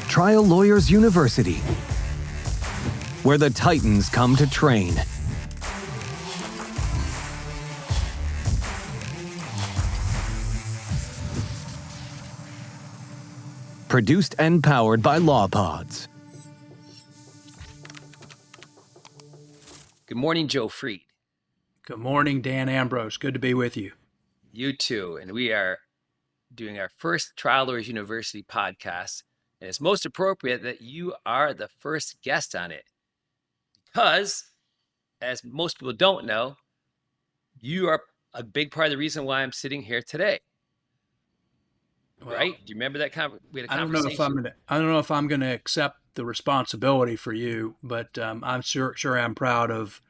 Trial Lawyers University, where the Titans come to train. Produced and powered by LawPods. Good morning, Joe Freed. Good morning, Dan Ambrose. Good to be with you. You too. And we are doing our first Trial Lawyers University podcast. And it's most appropriate that you are the first guest on it. Because, as most people don't know, you are a big part of the reason why I'm sitting here today. Well, right? Do you remember that we had a conversation? I don't know if I'm going to accept the responsibility for you, but I'm sure I'm proud of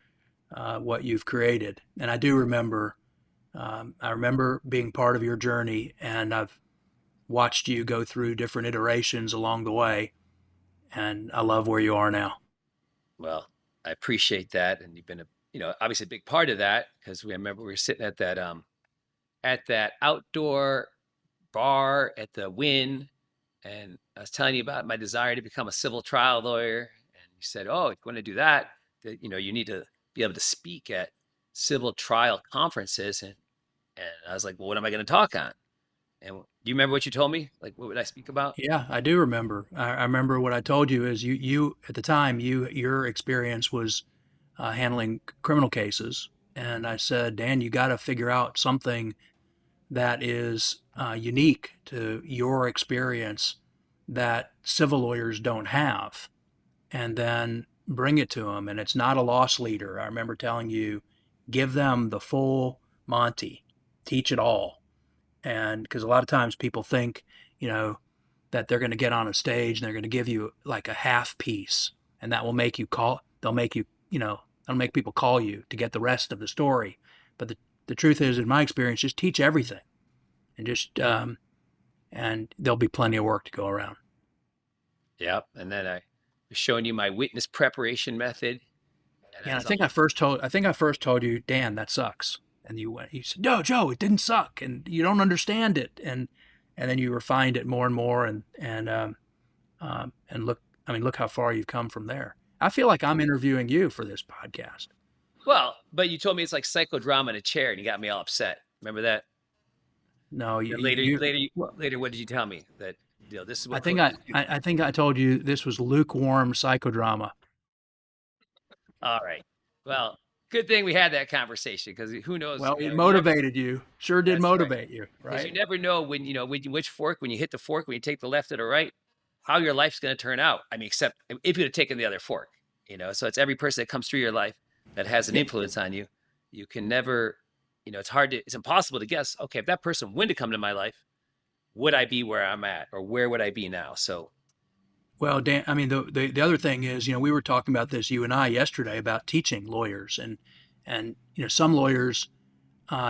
what you've created. And I do remember, I remember being part of your journey, and I've watched you go through different iterations along the way, and I love where you are now. Well, I appreciate that, and you've been obviously a big part of that, because I remember we were sitting at that outdoor bar at the Wynn, and I was telling you about my desire to become a civil trial lawyer, and you said, "Oh, if you want to do that, you need to be able to speak at civil trial conferences." And I was like, "Well, what am I going to talk on?" And do you remember what you told me? Like, what would I speak about? Yeah, I do remember. I remember what I told you is you at the time, your experience was handling criminal cases. And I said, Dan, you got to figure out something that is unique to your experience that civil lawyers don't have, and then bring it to them. And it's not a loss leader. I remember telling you, give them the full Monty, teach it all. And because a lot of times people think, that they're going to get on a stage and they're going to give you like a half piece, and that will make you that'll make people call you to get the rest of the story. But the truth is, in my experience, just teach everything, and and there'll be plenty of work to go around. Yep. And then I was showing you my witness preparation method. And I think I first told you, Dan, that sucks. And you said, no, Joe, it didn't suck, and you don't understand it. And then you refined it more and more, and look how far you've come from there. I feel like I'm interviewing you for this podcast. Well, but you told me it's like psychodrama in a chair, and you got me all upset. Remember that? No, later, what did you tell me? That this is what I think I told you this was lukewarm psychodrama. All right. Well, good thing we had that conversation, because who knows? Well, it motivated you. Sure did motivate you, right? Because you never know when which fork, when you hit the fork, when you take the left or the right, how your life's going to turn out. I mean, except if you'd have taken the other fork, So it's every person that comes through your life that has an influence on you. You can never, it's impossible to guess. Okay, if that person were to come to my life, would I be where I'm at, or where would I be now? So. Well, Dan, I mean, the other thing is, we were talking about this, you and I, yesterday, about teaching lawyers, and some lawyers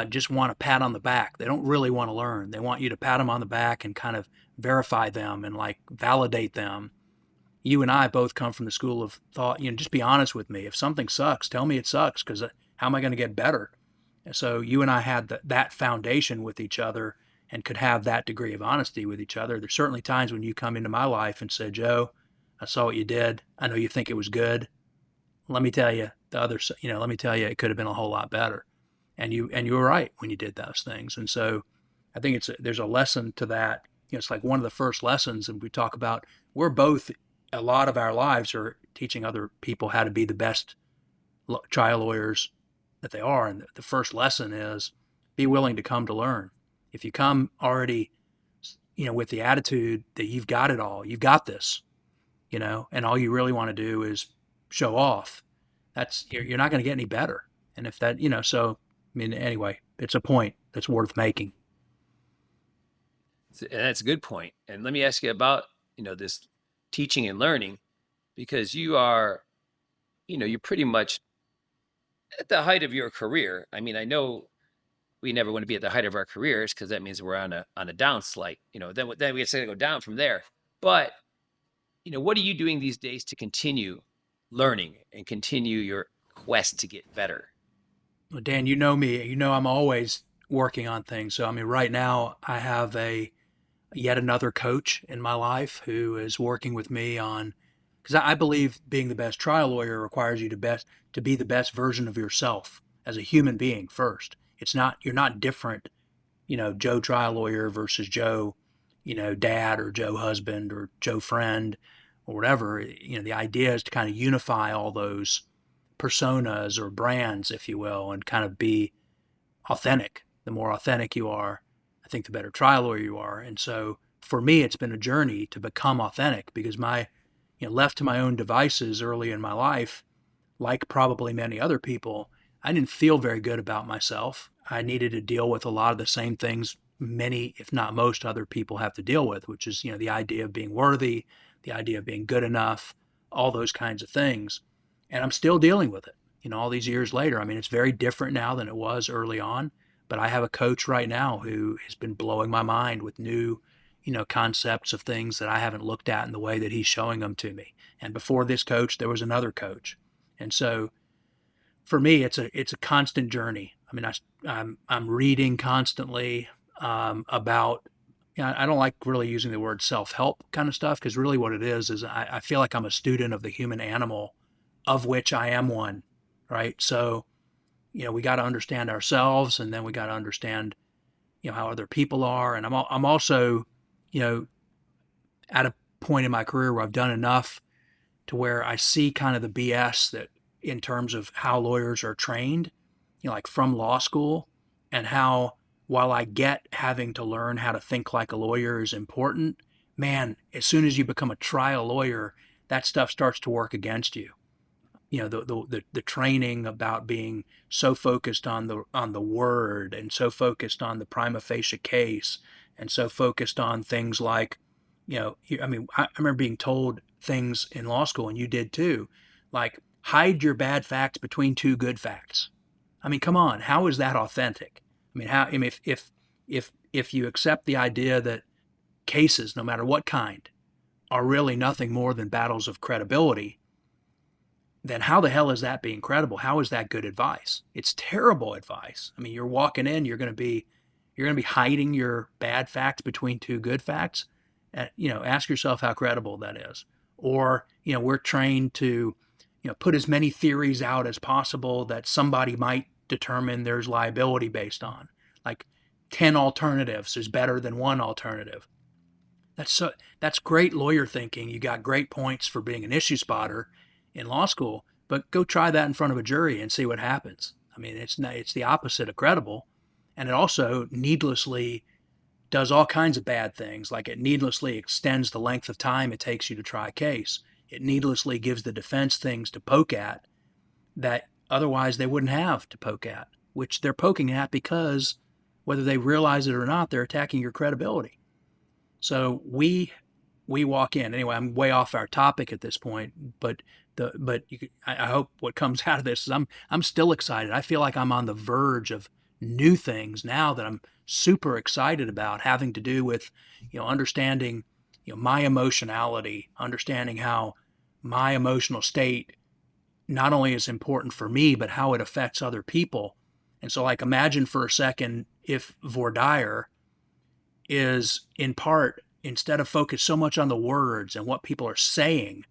just want a pat on the back. They don't really want to learn. They want you to pat them on the back and kind of verify them and like validate them. You and I both come from the school of thought, just be honest with me. If something sucks, tell me it sucks, because how am I going to get better? And so you and I had that foundation with each other, and could have that degree of honesty with each other. There's certainly times when you come into my life and say, Joe, I saw what you did. I know you think it was good. Let me tell you it could have been a whole lot better. And you were right when you did those things. And so I think there's a lesson to that. It's like one of the first lessons. And we talk about, a lot of our lives are teaching other people how to be the best trial lawyers that they are. And the first lesson is be willing to come to learn. If you come already, with the attitude that you've got it all, you've got this, and all you really want to do is show off, you're not going to get any better. And if that, anyway, it's a point that's worth making. And that's a good point. And let me ask you about, this teaching and learning, because you are, you're pretty much at the height of your career. I mean, I know we never want to be at the height of our careers, because that means we're on a down slide. Then we have to go down from there. But what are you doing these days to continue learning and continue your quest to get better? Well, Dan, you know me. I'm always working on things. So I mean, right now I have yet another coach in my life who is working with me on, because I believe being the best trial lawyer requires you to be the best version of yourself as a human being first. It's not, you're not different, Joe trial lawyer versus Joe, dad, or Joe husband, or Joe friend, or whatever. The idea is to kind of unify all those personas or brands, if you will, and kind of be authentic. The more authentic you are, I think the better trial lawyer you are. And so for me, it's been a journey to become authentic, because left to my own devices early in my life, like probably many other people, I didn't feel very good about myself. I needed to deal with a lot of the same things many, if not most, other people have to deal with, which is, the idea of being worthy, the idea of being good enough, all those kinds of things. And I'm still dealing with it, all these years later. I mean, it's very different now than it was early on, but I have a coach right now who has been blowing my mind with new, concepts of things that I haven't looked at in the way that he's showing them to me. And before this coach, there was another coach. And so for me, it's a constant journey. I mean, I'm reading constantly about. I don't like really using the word self-help kind of stuff, because really what it is I feel like I'm a student of the human animal, of which I am one, right? So, we got to understand ourselves, and then we got to understand, how other people are. And I'm also, at a point in my career where I've done enough to where I see kind of the BS that, in terms of how lawyers are trained, like from law school, and how, while I get having to learn how to think like a lawyer is important, man, as soon as you become a trial lawyer, that stuff starts to work against you. The training about being so focused on the word, and so focused on the prima facie case, and so focused on things like, I remember being told things in law school, and you did too, like hide your bad facts between two good facts. I mean, come on, how is that authentic? I mean, if you accept the idea that cases, no matter what kind, are really nothing more than battles of credibility, then how the hell is that being credible? How is that good advice? It's terrible advice. I mean, you're walking in, you're going to be hiding your bad facts between two good facts. Ask yourself how credible that is. Or, we're trained to, put as many theories out as possible that somebody might determine there's liability based on. Like 10 alternatives is better than one alternative. That's great lawyer thinking. You got great points for being an issue spotter in law school, but go try that in front of a jury and see what happens. I mean, it's the opposite of credible, and it also needlessly does all kinds of bad things. Like, it needlessly extends the length of time it takes you to try a case. It needlessly gives the defense things to poke at that otherwise they wouldn't have to poke at, which they're poking at because, whether they realize it or not, they're attacking your credibility. So we walk in anyway. I'm way off our topic at this point, but I hope what comes out of this is I'm still excited. I feel like I'm on the verge of new things now that I'm super excited about, having to do with, understanding, my emotionality, understanding how my emotional state not only is important for me, but how it affects other people. And so, like, imagine for a second if Vordaer is, in part, instead of focus so much on the words and what people are saying,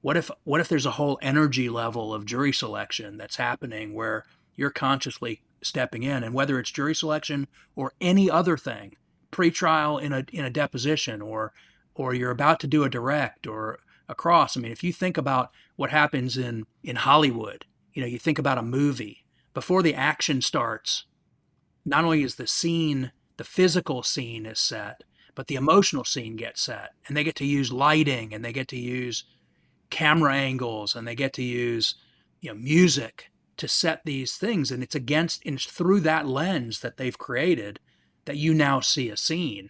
what if there's a whole energy level of jury selection that's happening where you're consciously stepping in, and whether it's jury selection or any other thing, pre-trial in a deposition, or you're about to do a direct or a cross. I mean, if you think about what happens in Hollywood, you think about a movie, before the action starts, not only is the physical scene is set, but the emotional scene gets set, and they get to use lighting, and they get to use camera angles, and they get to use, music to set these things. And it's through that lens that they've created that you now see a scene,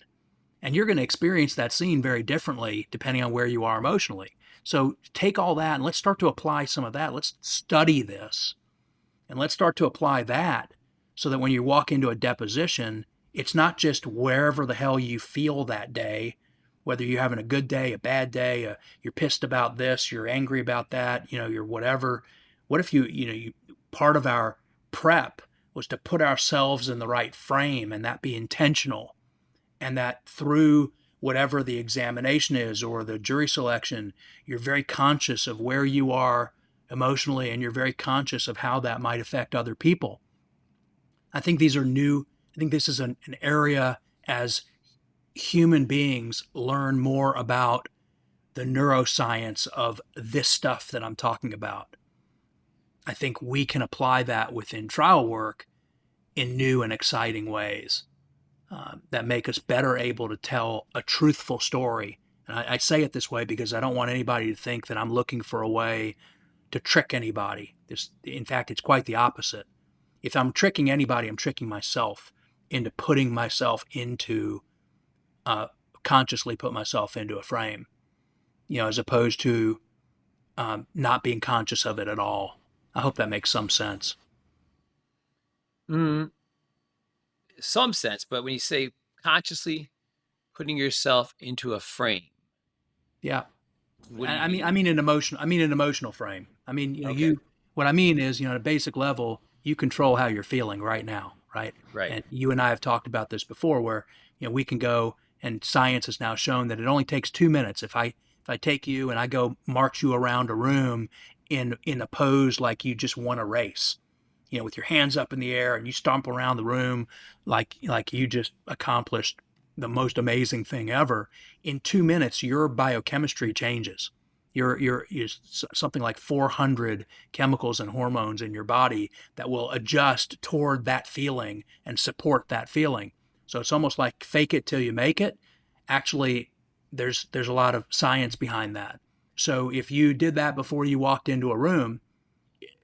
and you're going to experience that scene very differently depending on where you are emotionally. So take all that and let's start to apply some of that. Let's study this and let's start to apply that, so that when you walk into a deposition, it's not just wherever the hell you feel that day, whether you're having a good day, a bad day, you're pissed about this, you're angry about that, you're whatever. What if part of our prep was to put ourselves in the right frame, and that be intentional, and that through whatever the examination is or the jury selection, you're very conscious of where you are emotionally, and you're very conscious of how that might affect other people. I think these are new. I think this is an area as human beings learn more about the neuroscience of this stuff that I'm talking about. I think we can apply that within trial work in new and exciting ways that make us better able to tell a truthful story. And I say it this way because I don't want anybody to think that I'm looking for a way to trick anybody. In fact, it's quite the opposite. If I'm tricking anybody, I'm tricking myself into putting myself into, consciously put myself into a frame, as opposed to not being conscious of it at all. I hope that makes some sense. Mm, some sense, but when you say consciously putting yourself into a frame, Yeah. what do you I mean, mean? I mean an emotional frame. I mean, Okay, what I mean is, at a basic level, you control how you're feeling right now, right? right. And you and I have talked about this before, where, we can go, and science has now shown that it only takes 2 minutes. If I take you and I go march you around a room in a pose like you just won a race, with your hands up in the air, and you stomp around the room like you just accomplished the most amazing thing ever. In 2 minutes, your biochemistry changes. You're something like 400 chemicals and hormones in your body that will adjust toward that feeling and support that feeling. So it's almost like fake it till you make it. Actually, there's a lot of science behind that. So if you did that before you walked into a room,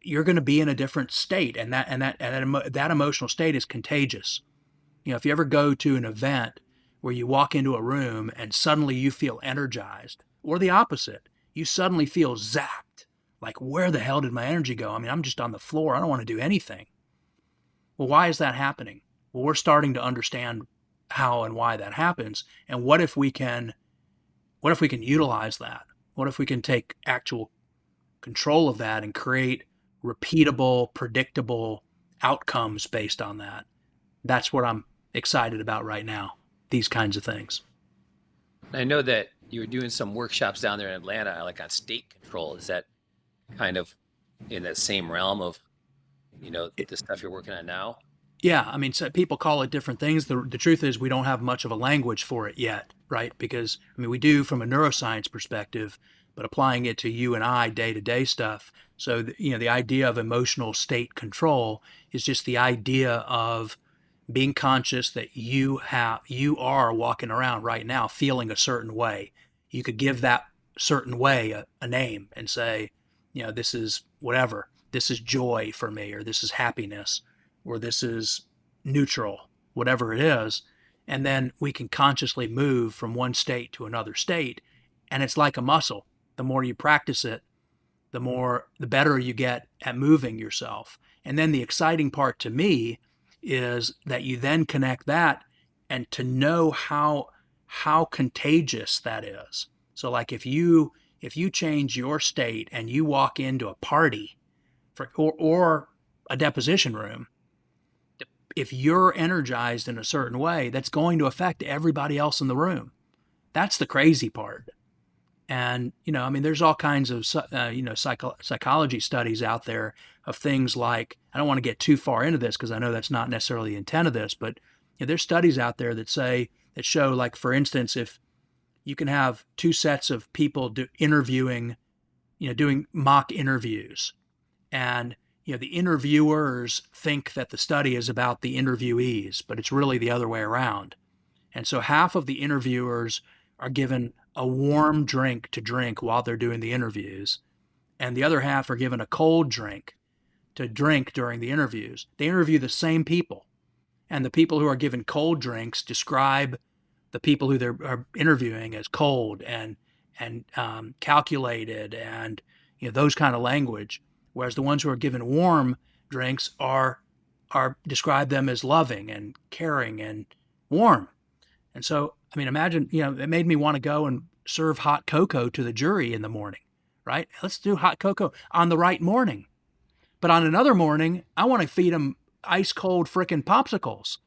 you're going to be in a different state, and that emotional state is contagious. If you ever go to an event where you walk into a room and suddenly you feel energized, or the opposite, you suddenly feel zapped, like, where the hell did my energy go? I mean, I'm just on the floor. I don't want to do anything. Well, why is that happening? Well, we're starting to understand how and why that happens. And what if we can utilize that? What if we can take actual control of that and create repeatable, predictable outcomes based on that? That's what I'm excited about right now, these kinds of things. I know that you were doing some workshops down there in Atlanta, like on state control. Is that kind of in that same realm of, the stuff you're working on now? Yeah, I mean, so people call it different things. The truth is, we don't have much of a language for it yet, right? Because, I mean, we do from a neuroscience perspective, but applying it to you and I day to day stuff. So, the idea of emotional state control is just the idea of being conscious that you are walking around right now feeling a certain way. You could give that certain way a name and say, this is whatever. This is joy for me, or this is happiness, or this is neutral, whatever it is. And then we can consciously move from one state to another state. And it's like a muscle. The more you practice it, the better you get at moving yourself. And then the exciting part to me is that you then connect that and to know how contagious that is. So like if you change your state and you walk into a party or a deposition room, if you're energized in a certain way, that's going to affect everybody else in the room. That's the crazy part. And, I mean, there's all kinds of, psychology studies out there of things like, I don't want to get too far into this because I know that's not necessarily the intent of this, but there's studies out there that show, like, for instance, if you can have two sets of people interviewing, doing mock interviews, and, the interviewers think that the study is about the interviewees, but it's really the other way around. And so half of the interviewers are given a warm drink to drink while they're doing the interviews, and the other half are given a cold drink to drink during the interviews. They interview the same people, and the people who are given cold drinks describe the people who they're interviewing as cold and calculated, and those kind of language, whereas the ones who are given warm drinks are describe them as loving and caring and warm. And so, I mean, imagine, it made me want to go and serve hot cocoa to the jury in the morning, right? Let's do hot cocoa on the right morning. But on another morning, I want to feed them ice cold frickin' popsicles,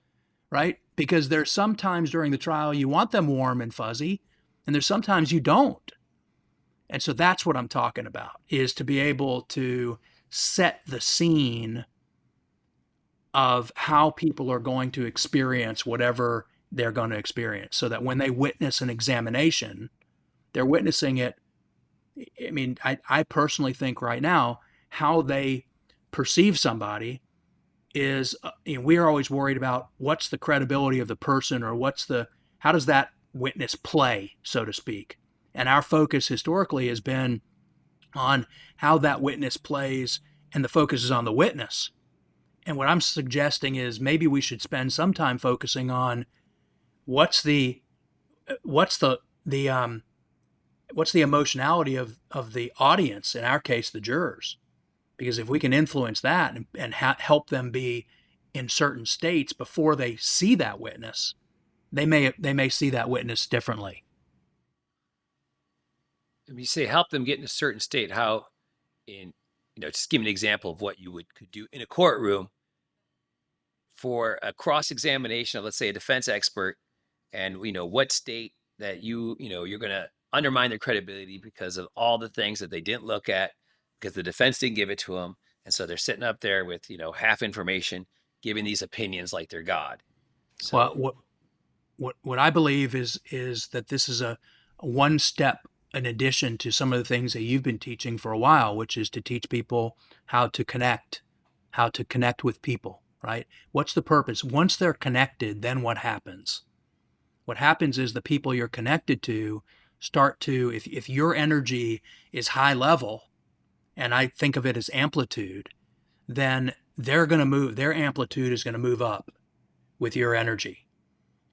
right? because there's sometimes during the trial you want them warm and fuzzy, and there's sometimes you don't. And so that's what I'm talking about, is to be able to set the scene of how people are going to experience whatever they're going to experience, so that when they witness an examination, they're witnessing it. I mean, I personally think right now how they perceive somebody is, we are always worried about what's the credibility of the person, or how does that witness play, so to speak. And our focus historically has been on how that witness plays, and the focus is on the witness. And what I'm suggesting is maybe we should spend some time focusing on what's the emotionality of the audience, in our case, the jurors. Because if we can influence that and help them be in certain states before they see that witness, they may see that witness differently. When you say help them get in a certain state, how just give me an example of what you could do in a courtroom for a cross-examination of, let's say, a defense expert, and what state that you're going to undermine their credibility because of all the things that they didn't look at, because the defense didn't give it to them, and so they're sitting up there with half information, giving these opinions like they're God. So Well, what I believe is that this is a one step in addition to some of the things that you've been teaching for a while, which is to teach people how to connect with people, right? What's the purpose? Once they're connected, then what happens? What happens is the people you're connected to start to, if your energy is high level, and I think of it as amplitude, then they're going to move, their amplitude is going to move up with your energy.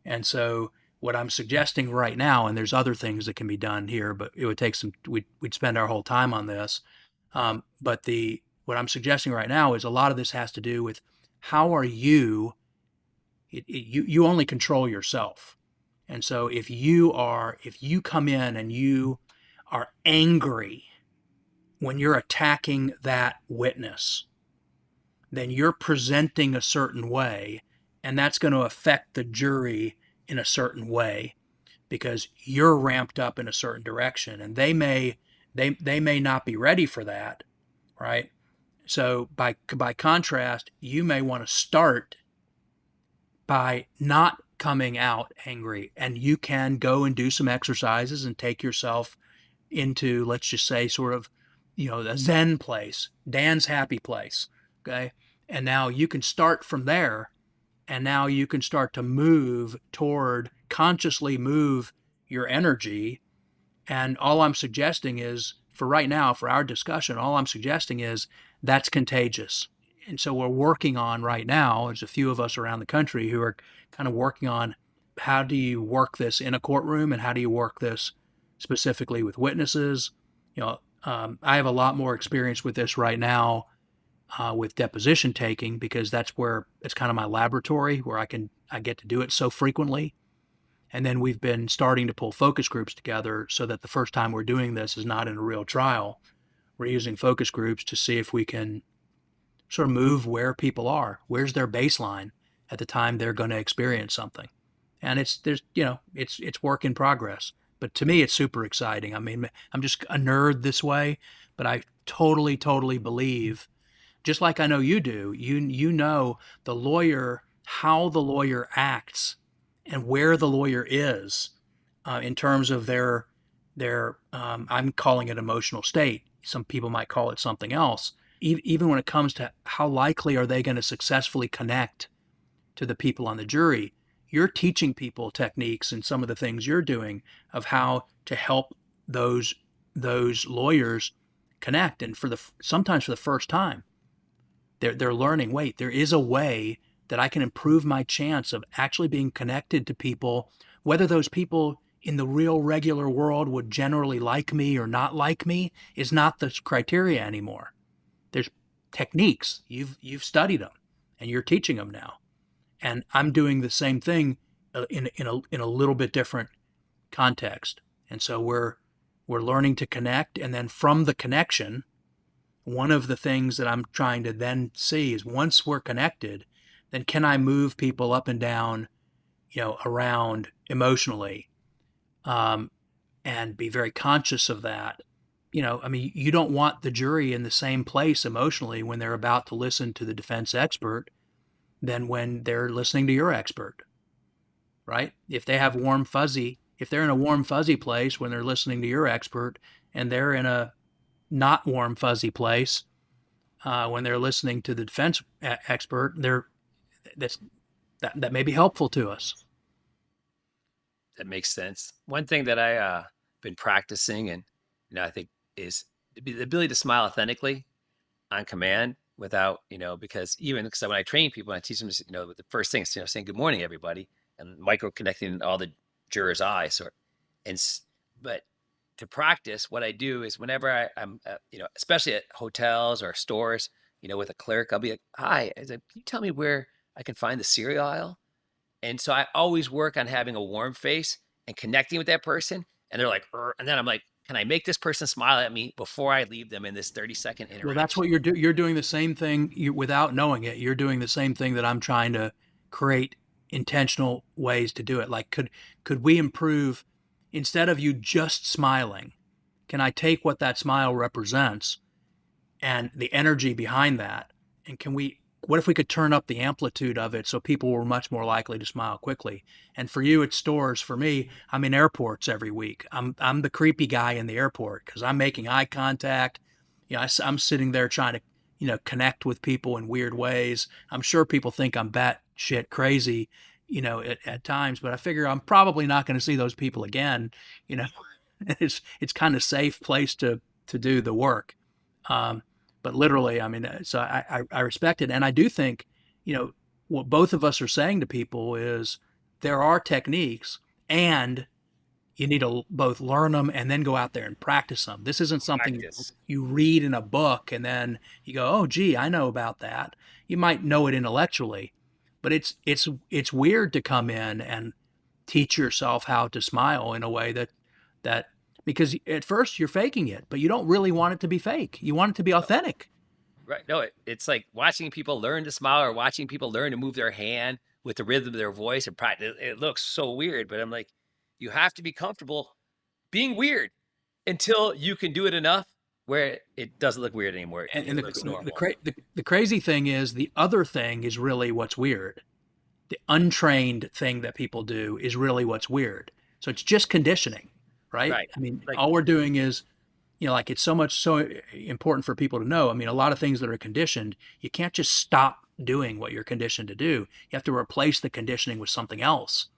And so what I'm suggesting right now, and there's other things that can be done here, but it would take we'd spend our whole time on this. But what I'm suggesting right now is a lot of this has to do with how are you only control yourself. And so if you come in and you are angry when you're attacking that witness, then you're presenting a certain way, and that's going to affect the jury in a certain way because you're ramped up in a certain direction, and they may not be ready for that, right? So by contrast, you may want to start by not coming out angry, and you can go and do some exercises and take yourself into, let's just say, sort of, the Zen place, Dan's happy place, okay? And now you can start from there, and now you can start to consciously move your energy. And all I'm suggesting is, for right now, for our discussion, all I'm suggesting is that's contagious. And so we're working on right now, there's a few of us around the country who are kind of working on how do you work this in a courtroom, and how do you work this specifically with witnesses. I have a lot more experience with this right now with deposition taking, because that's where it's kind of my laboratory, where I get to do it so frequently. And then we've been starting to pull focus groups together so that the first time we're doing this is not in a real trial. We're using focus groups to see if we can sort of move where people are. Where's their baseline at the time they're going to experience something? And it's work in progress. But to me, it's super exciting. I mean, I'm just a nerd this way, but I totally, totally believe, just like I know you do, you know the lawyer, how the lawyer acts and where the lawyer is in terms of their I'm calling it emotional state. Some people might call it something else. Even when it comes to how likely are they going to successfully connect to the people on the jury, you're teaching people techniques and some of the things you're doing of how to help those lawyers connect. And sometimes for the first time, they're learning, wait, there is a way that I can improve my chance of actually being connected to people, whether those people in the real regular world would generally like me or not like me is not the criteria anymore. There's techniques. You've studied them and you're teaching them now. And I'm doing the same thing in a little bit different context. And so we're learning to connect, and then from the connection, one of the things that I'm trying to then see is, once we're connected, then can I move people up and down around emotionally, and be very conscious of that. I mean, you don't want the jury in the same place emotionally when they're about to listen to the defense expert than when they're listening to your expert, right? If they have if they're in a warm, fuzzy place when they're listening to your expert, and they're in a not warm, fuzzy place when they're listening to the defense expert, that may be helpful to us. That makes sense. One thing that I been practicing, and I think, is the ability to smile authentically on command without, because when I train people, I teach them, the first thing is, saying good morning, everybody, and micro connecting all the jurors' eyes, but to practice, what I do is whenever I'm, especially at hotels or stores, with a clerk, I'll be like, hi, can you tell me where I can find the cereal aisle? And so I always work on having a warm face and connecting with that person. And they're like, and then I'm like, can I make this person smile at me before I leave them in this 30-second interaction? Well, that's what you're doing the same thing without knowing it. You're doing the same thing that I'm trying to create intentional ways to do it. Like, could we improve, instead of you just smiling, can I take what that smile represents and the energy behind that, and what if we could turn up the amplitude of it so people were much more likely to smile quickly? And for you, it's stores. For me, I'm in airports every week. I'm the creepy guy in the airport because I'm making eye contact. I'm sitting there trying to, connect with people in weird ways. I'm sure people think I'm batshit crazy, at times, but I figure I'm probably not going to see those people again. It's kind of safe place to do the work. But literally, I mean, so I respect it. And I do think, what both of us are saying to people is there are techniques, and you need to both learn them and then go out there and practice them. This isn't something you read in a book and then you go, oh, gee, I know about that. You might know it intellectually, but it's weird to come in and teach yourself how to smile in a way that because at first you're faking it, but you don't really want it to be fake. You want it to be authentic. Right. No, it's like watching people learn to smile or watching people learn to move their hand with the rhythm of their voice and practice. It looks so weird, but I'm like, you have to be comfortable being weird until you can do it enough where it doesn't look weird anymore. And it looks normal. the crazy thing is the other thing is really what's weird. The untrained thing that people do is really what's weird. So it's just conditioning, right? Right. I mean, Like, all we're doing is, like it's so important for people to know. I mean, a lot of things that are conditioned, you can't just stop doing what you're conditioned to do. You have to replace the conditioning with something else.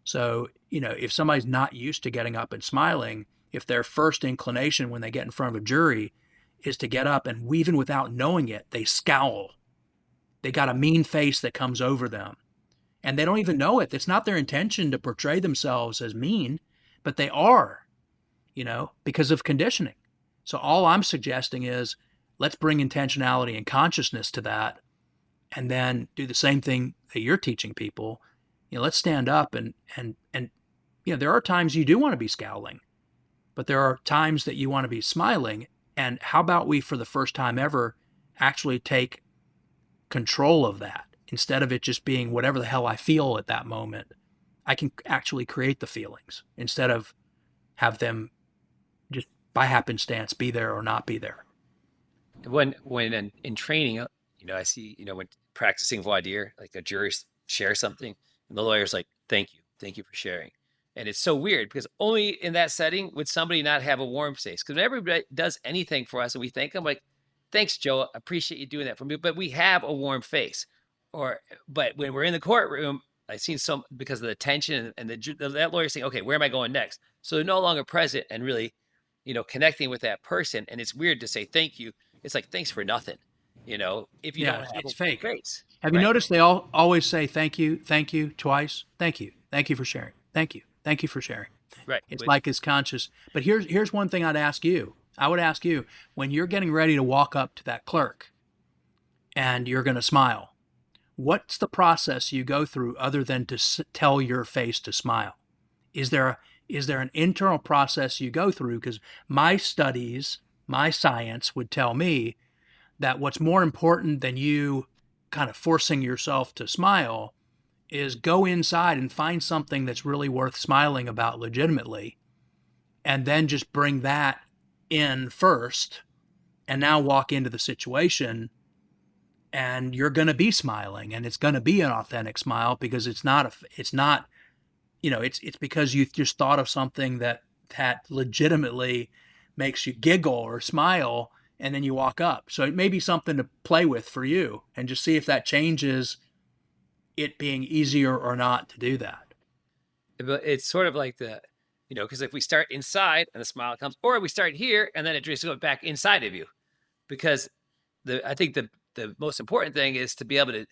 So, if somebody's not used to getting up and smiling, if their first inclination when they get in front of a jury is to get up and even without knowing it, they scowl. They got a mean face that comes over them. And they don't even know it. It's not their intention to portray themselves as mean, but they are, because of conditioning. So all I'm suggesting is let's bring intentionality and consciousness to that, and then do the same thing that you're teaching people. Let's stand up and there are times you do want to be scowling, but there are times that you want to be smiling. And how about we, for the first time ever, actually take control of that? Instead of it just being whatever the hell I feel at that moment, I can actually create the feelings instead of have them just by happenstance be there or not be there. when in training, I see, when practicing voir dire, like a jury shares something and the lawyer's like, thank you for sharing. And it's so weird because only in that setting would somebody not have a warm face. Because when everybody does anything for us and we thank them, like, thanks, Joe, I appreciate you doing that for me. But we have a warm face. But when we're in the courtroom, I've seen some, because of the tension and that lawyer saying, okay, where am I going next? So they're no longer present and really, connecting with that person. And it's weird to say thank you. It's like, thanks for nothing, if you don't have it's a fake. face. Have you noticed they always say thank you twice? Thank you for sharing. Thank you for sharing. Right. It's like it's conscious. But here's one thing I'd ask you. I would ask you, when you're getting ready to walk up to that clerk and you're going to smile, what's the process you go through other than to tell your face to smile? Is there an internal process you go through? Because my studies, my science would tell me that what's more important than you kind of forcing yourself to smile is go inside and find something that's really worth smiling about legitimately, and then just bring that in first, and now walk into the situation, and you're going to be smiling, and it's going to be an authentic smile, because it's not it's because you just thought of something that legitimately makes you giggle or smile, and then you walk up. So it may be something to play with for you, and just see if that changes it being easier or not to do that. But it's sort of like because if we start inside and the smile comes, or we start here and then it just goes back inside of you, because I think the most important thing is to be able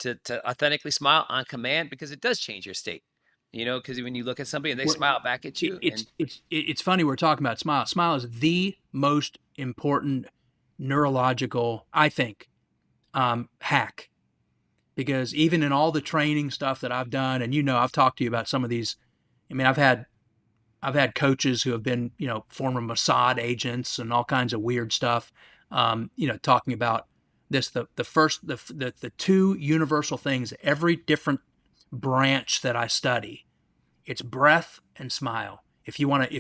to authentically smile on command, because it does change your state. Because when you look at somebody and they smile back at you, it's funny we're talking about smile. Smile is the most important neurological, I think, hack, because even in all the training stuff that I've done, and I've talked to you about some of these. I mean, I've had coaches who have been, former Mossad agents and all kinds of weird stuff, talking about this. The two universal things, every different branch that I study, it's breath and smile. If you want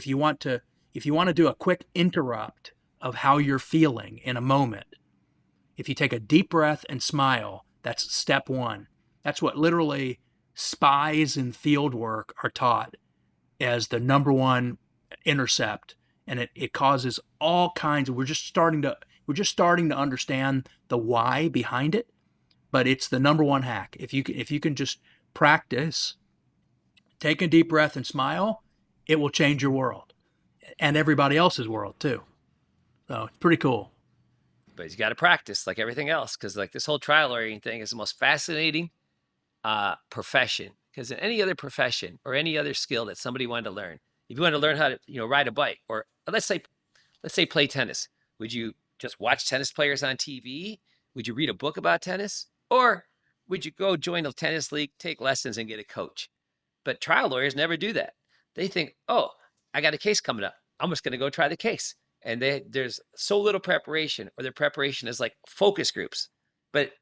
to do a quick interrupt of how you're feeling in a moment, if you take a deep breath and smile, that's step one. That's what literally spies in field work are taught as the number one intercept. And it causes all kinds of, we're just starting to understand the why behind it, but it's the number one hack. If you can just practice, take a deep breath and smile, it will change your world and everybody else's world too. So it's pretty cool. But you got to practice like everything else, because like this whole trial lawyering thing is the most fascinating profession. Because in any other profession or any other skill that somebody wanted to learn, if you want to learn how to ride a bike, or let's say play tennis, would you just watch tennis players on TV? Would you read a book about tennis, or would you go join a tennis league, take lessons, and get a coach? But trial lawyers never do that. They think, oh, I got a case coming up, I'm just going to go try the case. And there's so little preparation, or their preparation is like focus groups. But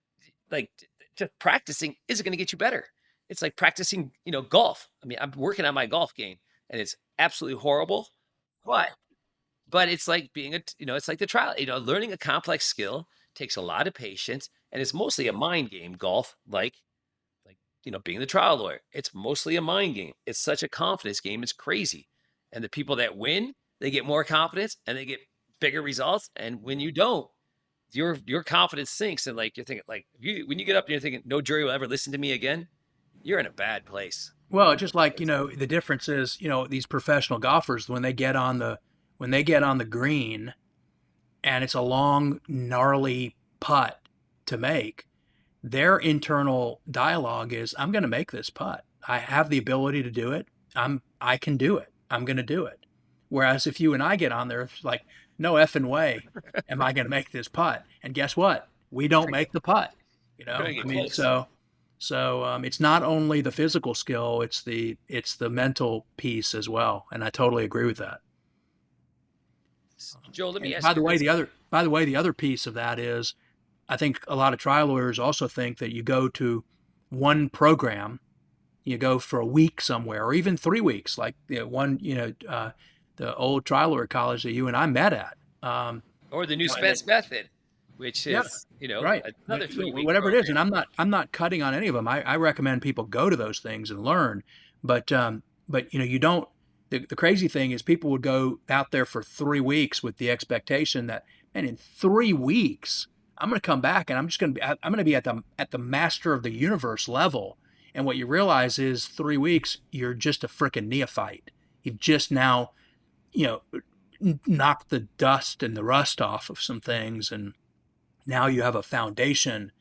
like just practicing isn't going to get you better. It's like practicing, golf. I mean, I'm working on my golf game, and it's absolutely horrible. But it's like being it's like the trial. Learning a complex skill takes a lot of patience, and it's mostly a mind game. Golf, like being the trial lawyer, it's mostly a mind game. It's such a confidence game. It's crazy. And the people that win, they get more confidence and they get bigger results. And when you don't, your confidence sinks. And like, you're thinking, like, when you get up and you're thinking, no jury will ever listen to me again, you're in a bad place. Well, just like, the difference is, these professional golfers, when they get on the green and it's a long, gnarly putt to make, their internal dialogue is, I'm going to make this putt. I have the ability to do it. I can do it. I'm going to do it. Whereas if you and I get on there, it's like, no effing way am I going to make this putt. And guess what? We don't make the putt. I mean, so it's not only the physical skill, it's the mental piece as well. And I totally agree with that. Joel, let me ask you. By the way, the other piece of that is, I think a lot of trial lawyers also think that you go to one program, you go for a week somewhere, or even 3 weeks, like the old trial lawyer college that you and I met at. Or the new Spence method, which is, right. another 3-week whatever program. It is. And I'm not cutting on any of them. I recommend people go to those things and learn. But you don't, the crazy thing is people would go out there for 3 weeks with the expectation that, man, in 3 weeks, I'm going to come back and I'm going to be at the master of the universe level. And what you realize is 3 weeks, you're just a freaking neophyte. You've just now, knocked the dust and the rust off of some things. And now you have a foundation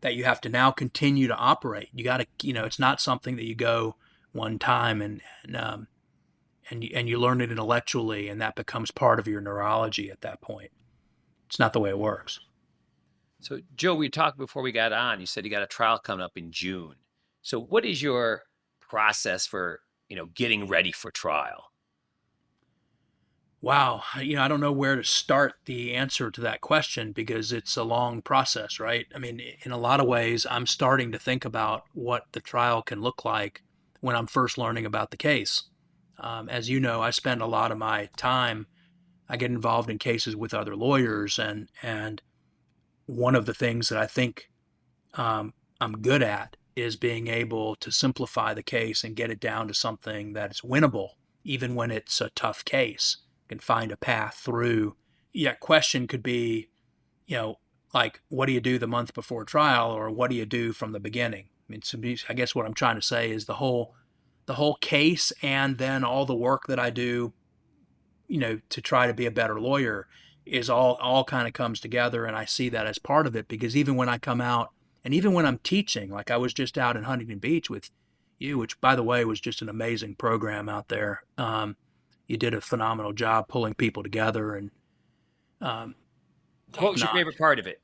that you have to now continue to operate. You got to, it's not something that you go one time and you learn it intellectually, and that becomes part of your neurology at that point. It's not the way it works. So, Joe, we talked before we got on. You said you got a trial coming up in June. So what is your process for, getting ready for trial? Wow. I don't know where to start the answer to that question because it's a long process, right? I mean, in a lot of ways, I'm starting to think about what the trial can look like when I'm first learning about the case. As you know, I spend a lot of my time, I get involved in cases with other lawyers, and one of the things that I think I'm good at is being able to simplify the case and get it down to something that is winnable, even when it's a tough case. Can find a path through. Yeah, question could be, you know, like, what do you do the month before trial, or what do you do from the beginning? I mean, I guess what I'm trying to say is the whole case, and then all the work that I do, to try to be a better lawyer, is all kind of comes together, and I see that as part of it, because even when I come out, and even when I'm teaching, like I was just out in Huntington Beach with you, which by the way was just an amazing program out there. You did a phenomenal job pulling people together, and um, What top was your notch. favorite part of it?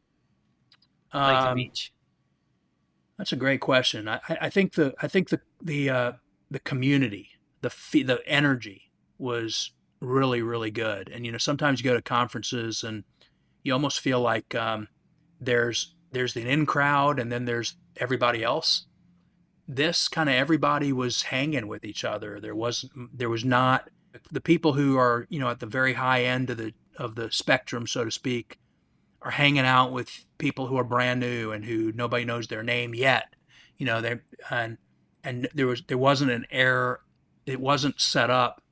Huntington Um, Beach. that's a great question. I think the community, the energy was really really good. And sometimes you go to conferences and you almost feel like there's the in crowd and then there's everybody else. This kind of everybody was hanging with each other. There was not the people who are at the very high end of the spectrum, so to speak, are hanging out with people who are brand new and who nobody knows their name yet. They and there wasn't an error. It wasn't set up.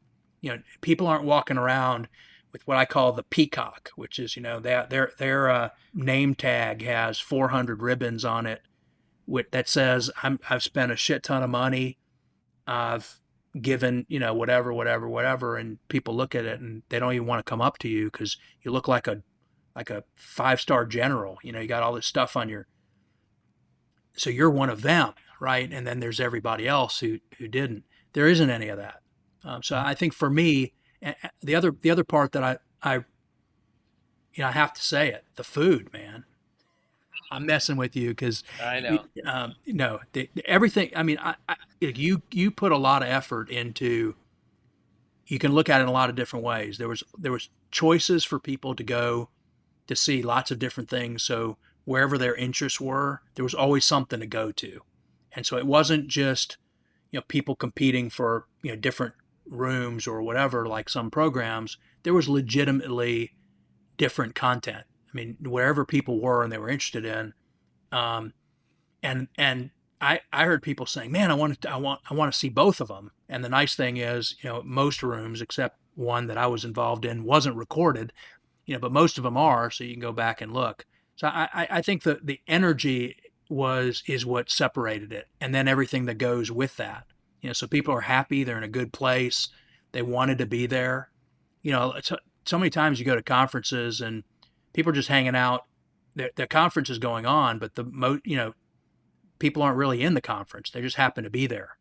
People aren't walking around with what I call the peacock, which is their name tag has 400 ribbons on it that says I've spent a shit ton of money. I've given whatever, whatever, whatever, and people look at it and they don't even want to come up to you because you look like a five-star general. You got all this stuff on your, so you're one of them, right? And then there's everybody else who didn't. There isn't any of that. So I think for me, the other part that I have to say it, the food, man. I'm messing with you because I know. no, everything. I mean, you put a lot of effort into. You can look at it in a lot of different ways. There was choices for people to go to see lots of different things. So wherever their interests were, there was always something to go to. And so it wasn't just, people competing for, different rooms or whatever, like some programs. There was legitimately different content. I mean, wherever people were and they were interested in. Um, and I heard people saying, man, I want to see both of them. And the nice thing is, most rooms, except one that I was involved in, wasn't recorded, but most of them are, so you can go back and look. So I think the energy is what separated it, and then everything that goes with that. So people are happy, they're in a good place, they wanted to be there. So many times you go to conferences and people are just hanging out. The conference is going on, but people aren't really in the conference; they just happen to be there.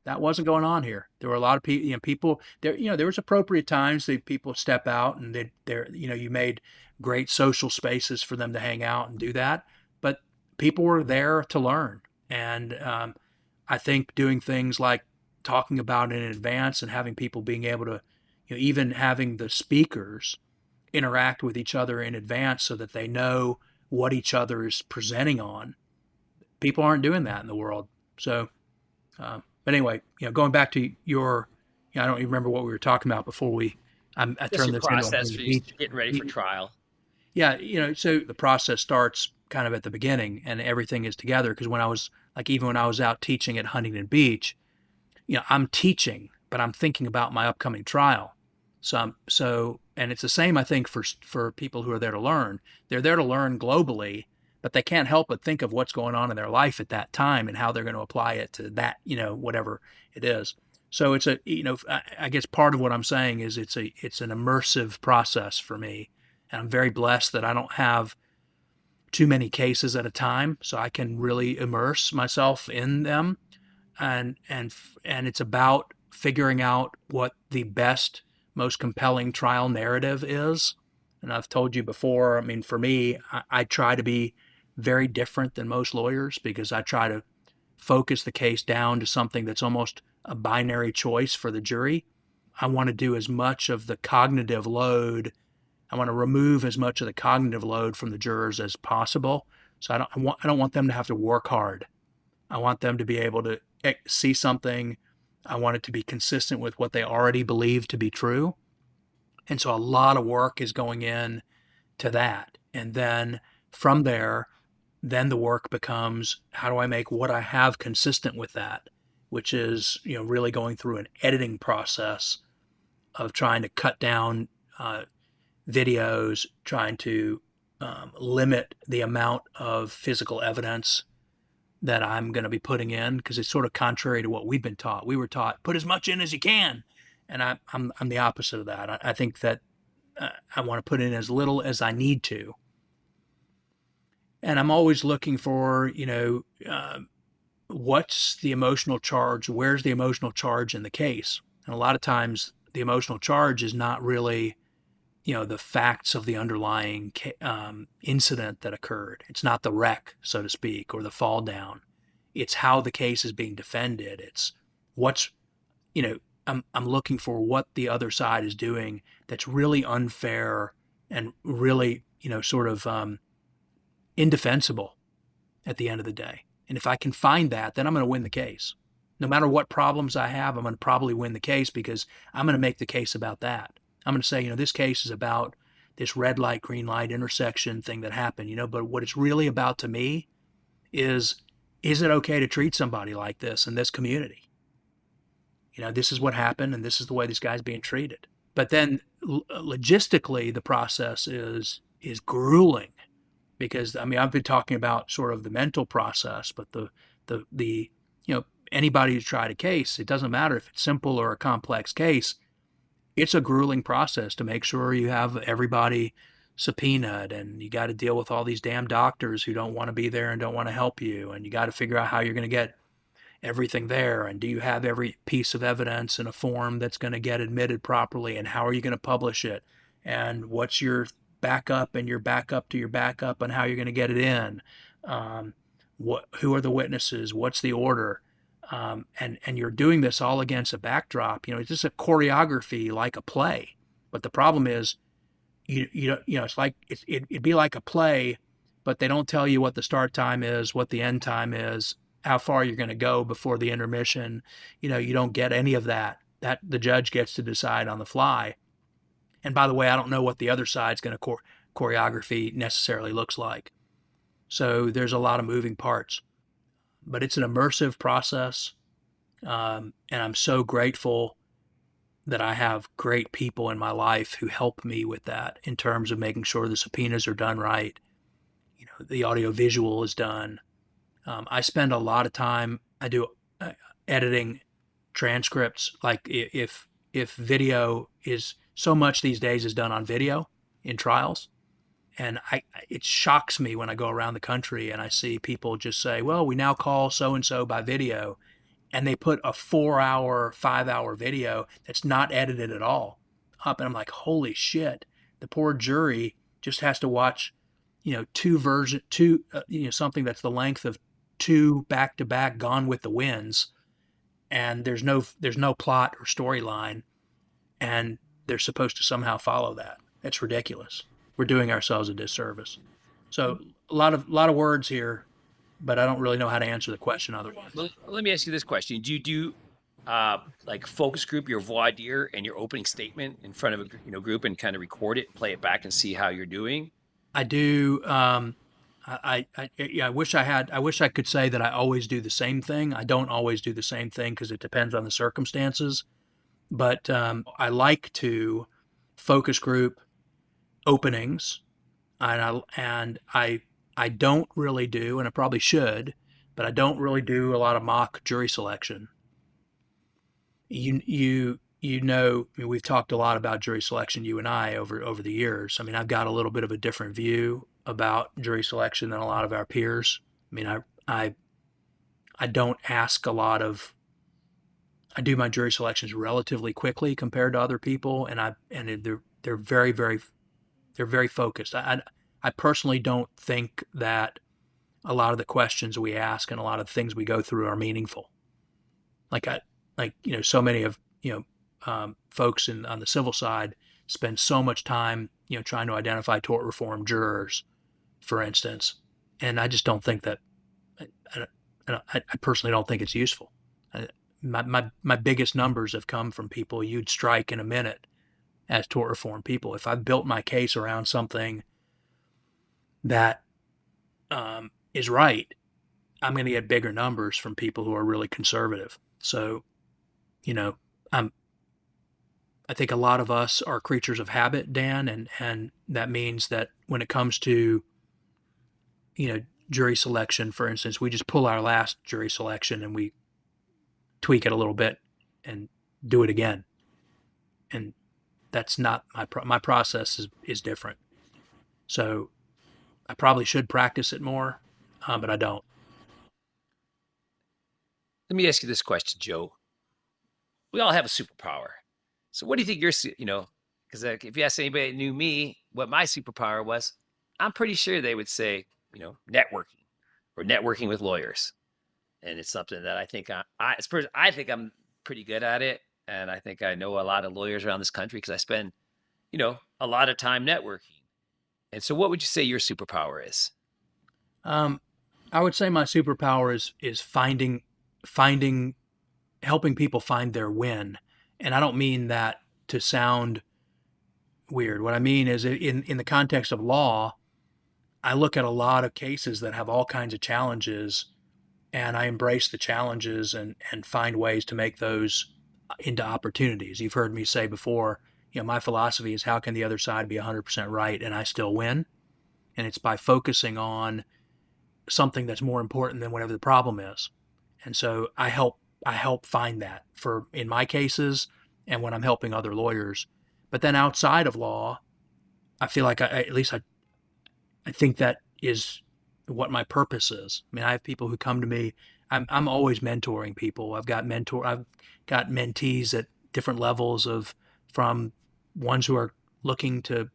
That wasn't going on here. There were a lot of people, people there, there was appropriate times that people step out and you made great social spaces for them to hang out and do that. But people were there to learn. And I think doing things like talking about it in advance and having people being able to, even having the speakers interact with each other in advance so that they know what each other is presenting on. People aren't doing that in the world. So, but anyway, going back to your, I don't even remember what we were talking about before I Just turned your this into process a for you beach. getting ready for trial. Yeah, so the process starts kind of at the beginning and everything is together. Because even when I was out teaching at Huntington Beach, I'm teaching, but I'm thinking about my upcoming trial. And it's the same, I think, for people who are there to learn. They're there to learn globally, but they can't help but think of what's going on in their life at that time and how they're going to apply it to that, whatever it is. So it's I guess part of what I'm saying is it's an immersive process for me. And I'm very blessed that I don't have too many cases at a time, so I can really immerse myself in them. And it's about figuring out what the best, most compelling trial narrative is. And I've told you before, I mean, for me, I try to be very different than most lawyers because I try to focus the case down to something that's almost a binary choice for the jury. I want to do as much of the cognitive load. I want to remove as much of the cognitive load from the jurors as possible. So I don't want them to have to work hard. I want them to be able to see something. I want it to be consistent with what they already believe to be true. And so a lot of work is going in to that. And then from there, then the work becomes, how do I make what I have consistent with that, which is, really going through an editing process of trying to cut down videos, trying to limit the amount of physical evidence that I'm going to be putting in, because it's sort of contrary to what we've been taught. We were taught, put as much in as you can. And I'm the opposite of that. I think that I want to put in as little as I need to. And I'm always looking for, what's the emotional charge? Where's the emotional charge in the case? And a lot of times the emotional charge is not really, the facts of the underlying incident that occurred. It's not the wreck, so to speak, or the fall down. It's how the case is being defended. It's what's, I'm looking for what the other side is doing that's really unfair and really, sort of indefensible at the end of the day. And if I can find that, then I'm going to win the case. No matter what problems I have, I'm going to probably win the case, because I'm going to make the case about that. I'm going to say, this case is about this red light, green light intersection thing that happened, but what it's really about to me is it okay to treat somebody like this in this community? This is what happened, and this is the way this guy's being treated. But then logistically, the process is grueling, because I've been talking about sort of the mental process, but the anybody who's tried a case, it doesn't matter if it's simple or a complex case, it's a grueling process to make sure you have everybody subpoenaed, and you got to deal with all these damn doctors who don't want to be there and don't want to help you, and you got to figure out how you're going to get everything there, and do you have every piece of evidence in a form that's going to get admitted properly, and how are you going to publish it, and what's your backup and your backup to your backup, and how you're going to get it in, who are the witnesses, what's the order, and you're doing this all against a backdrop. It's just a choreography like a play. But the problem is, it's like it'd be like a play, but they don't tell you what the start time is, what the end time is, how far you're going to go before the intermission. You don't get any of that. That the judge gets to decide on the fly. And by the way, I don't know what the other side's going to choreography necessarily looks like. So there's a lot of moving parts. But it's an immersive process, and I'm so grateful that I have great people in my life who help me with that, in terms of making sure the subpoenas are done right, the audio visual is done. I spend a lot of time, I do editing transcripts. Like if video is, so much these days is done on video in trials. And it shocks me when I go around the country and I see people just say, well, we now call so-and-so by video. And they put a 4-hour, 5-hour video that's not edited at all up. And I'm like, holy shit. The poor jury just has to watch, something that's the length of 2 back-to-back Gone with the Winds. And there's no plot or storyline. And they're supposed to somehow follow that. It's ridiculous. We're doing ourselves a disservice. So a lot of words here, but I don't really know how to answer the question otherwise. Well, let me ask you this question. Do you do like focus group your voir dire and your opening statement in front of a group, and kind of record it, play it back, and see how you're doing? I do. I wish I could say that I always do the same thing. I don't always do the same thing, because it depends on the circumstances. But I like to focus group openings, and I don't really do, and I probably should, but I don't really do a lot of mock jury selection. We've talked a lot about jury selection, you and I, over the years. I've got a little bit of a different view about jury selection than a lot of our peers. I don't ask a lot of. I do my jury selections relatively quickly compared to other people, and they're very, very, they're very focused. I personally don't think that a lot of the questions we ask and a lot of the things we go through are meaningful. So many of folks on the civil side spend so much time, trying to identify tort reform jurors, for instance, and I just don't think that. I personally don't think it's useful. My biggest numbers have come from people you'd strike in a minute as tort reform people. If I've built my case around something that is right, I'm going to get bigger numbers from people who are really conservative. So, I'm I think a lot of us are creatures of habit, Dan, and that means that when it comes to, jury selection, for instance, we just pull our last jury selection and we tweak it a little bit and do it again. And that's not my process is different. So I probably should practice it more, but I don't. Let me ask you this question, Joe. We all have a superpower. So what do you think because if you ask anybody that knew me what my superpower was, I'm pretty sure they would say, networking or networking with lawyers. And it's something that I think I think I'm pretty good at it. And I think I know a lot of lawyers around this country because I spend, a lot of time networking. And so what would you say your superpower is? I would say my superpower is finding helping people find their win. And I don't mean that to sound weird. What I mean is in the context of law, I look at a lot of cases that have all kinds of challenges and I embrace the challenges and find ways to make those into opportunities. You've heard me say before, my philosophy is how can the other side be 100% right and I still win? And it's by focusing on something that's more important than whatever the problem is. And so I help find that in my cases and when I'm helping other lawyers. But then outside of law, I feel like I think that is what my purpose is. I mean, I have people who come to me. I'm always mentoring people. I've got mentees at different levels from ones who are looking to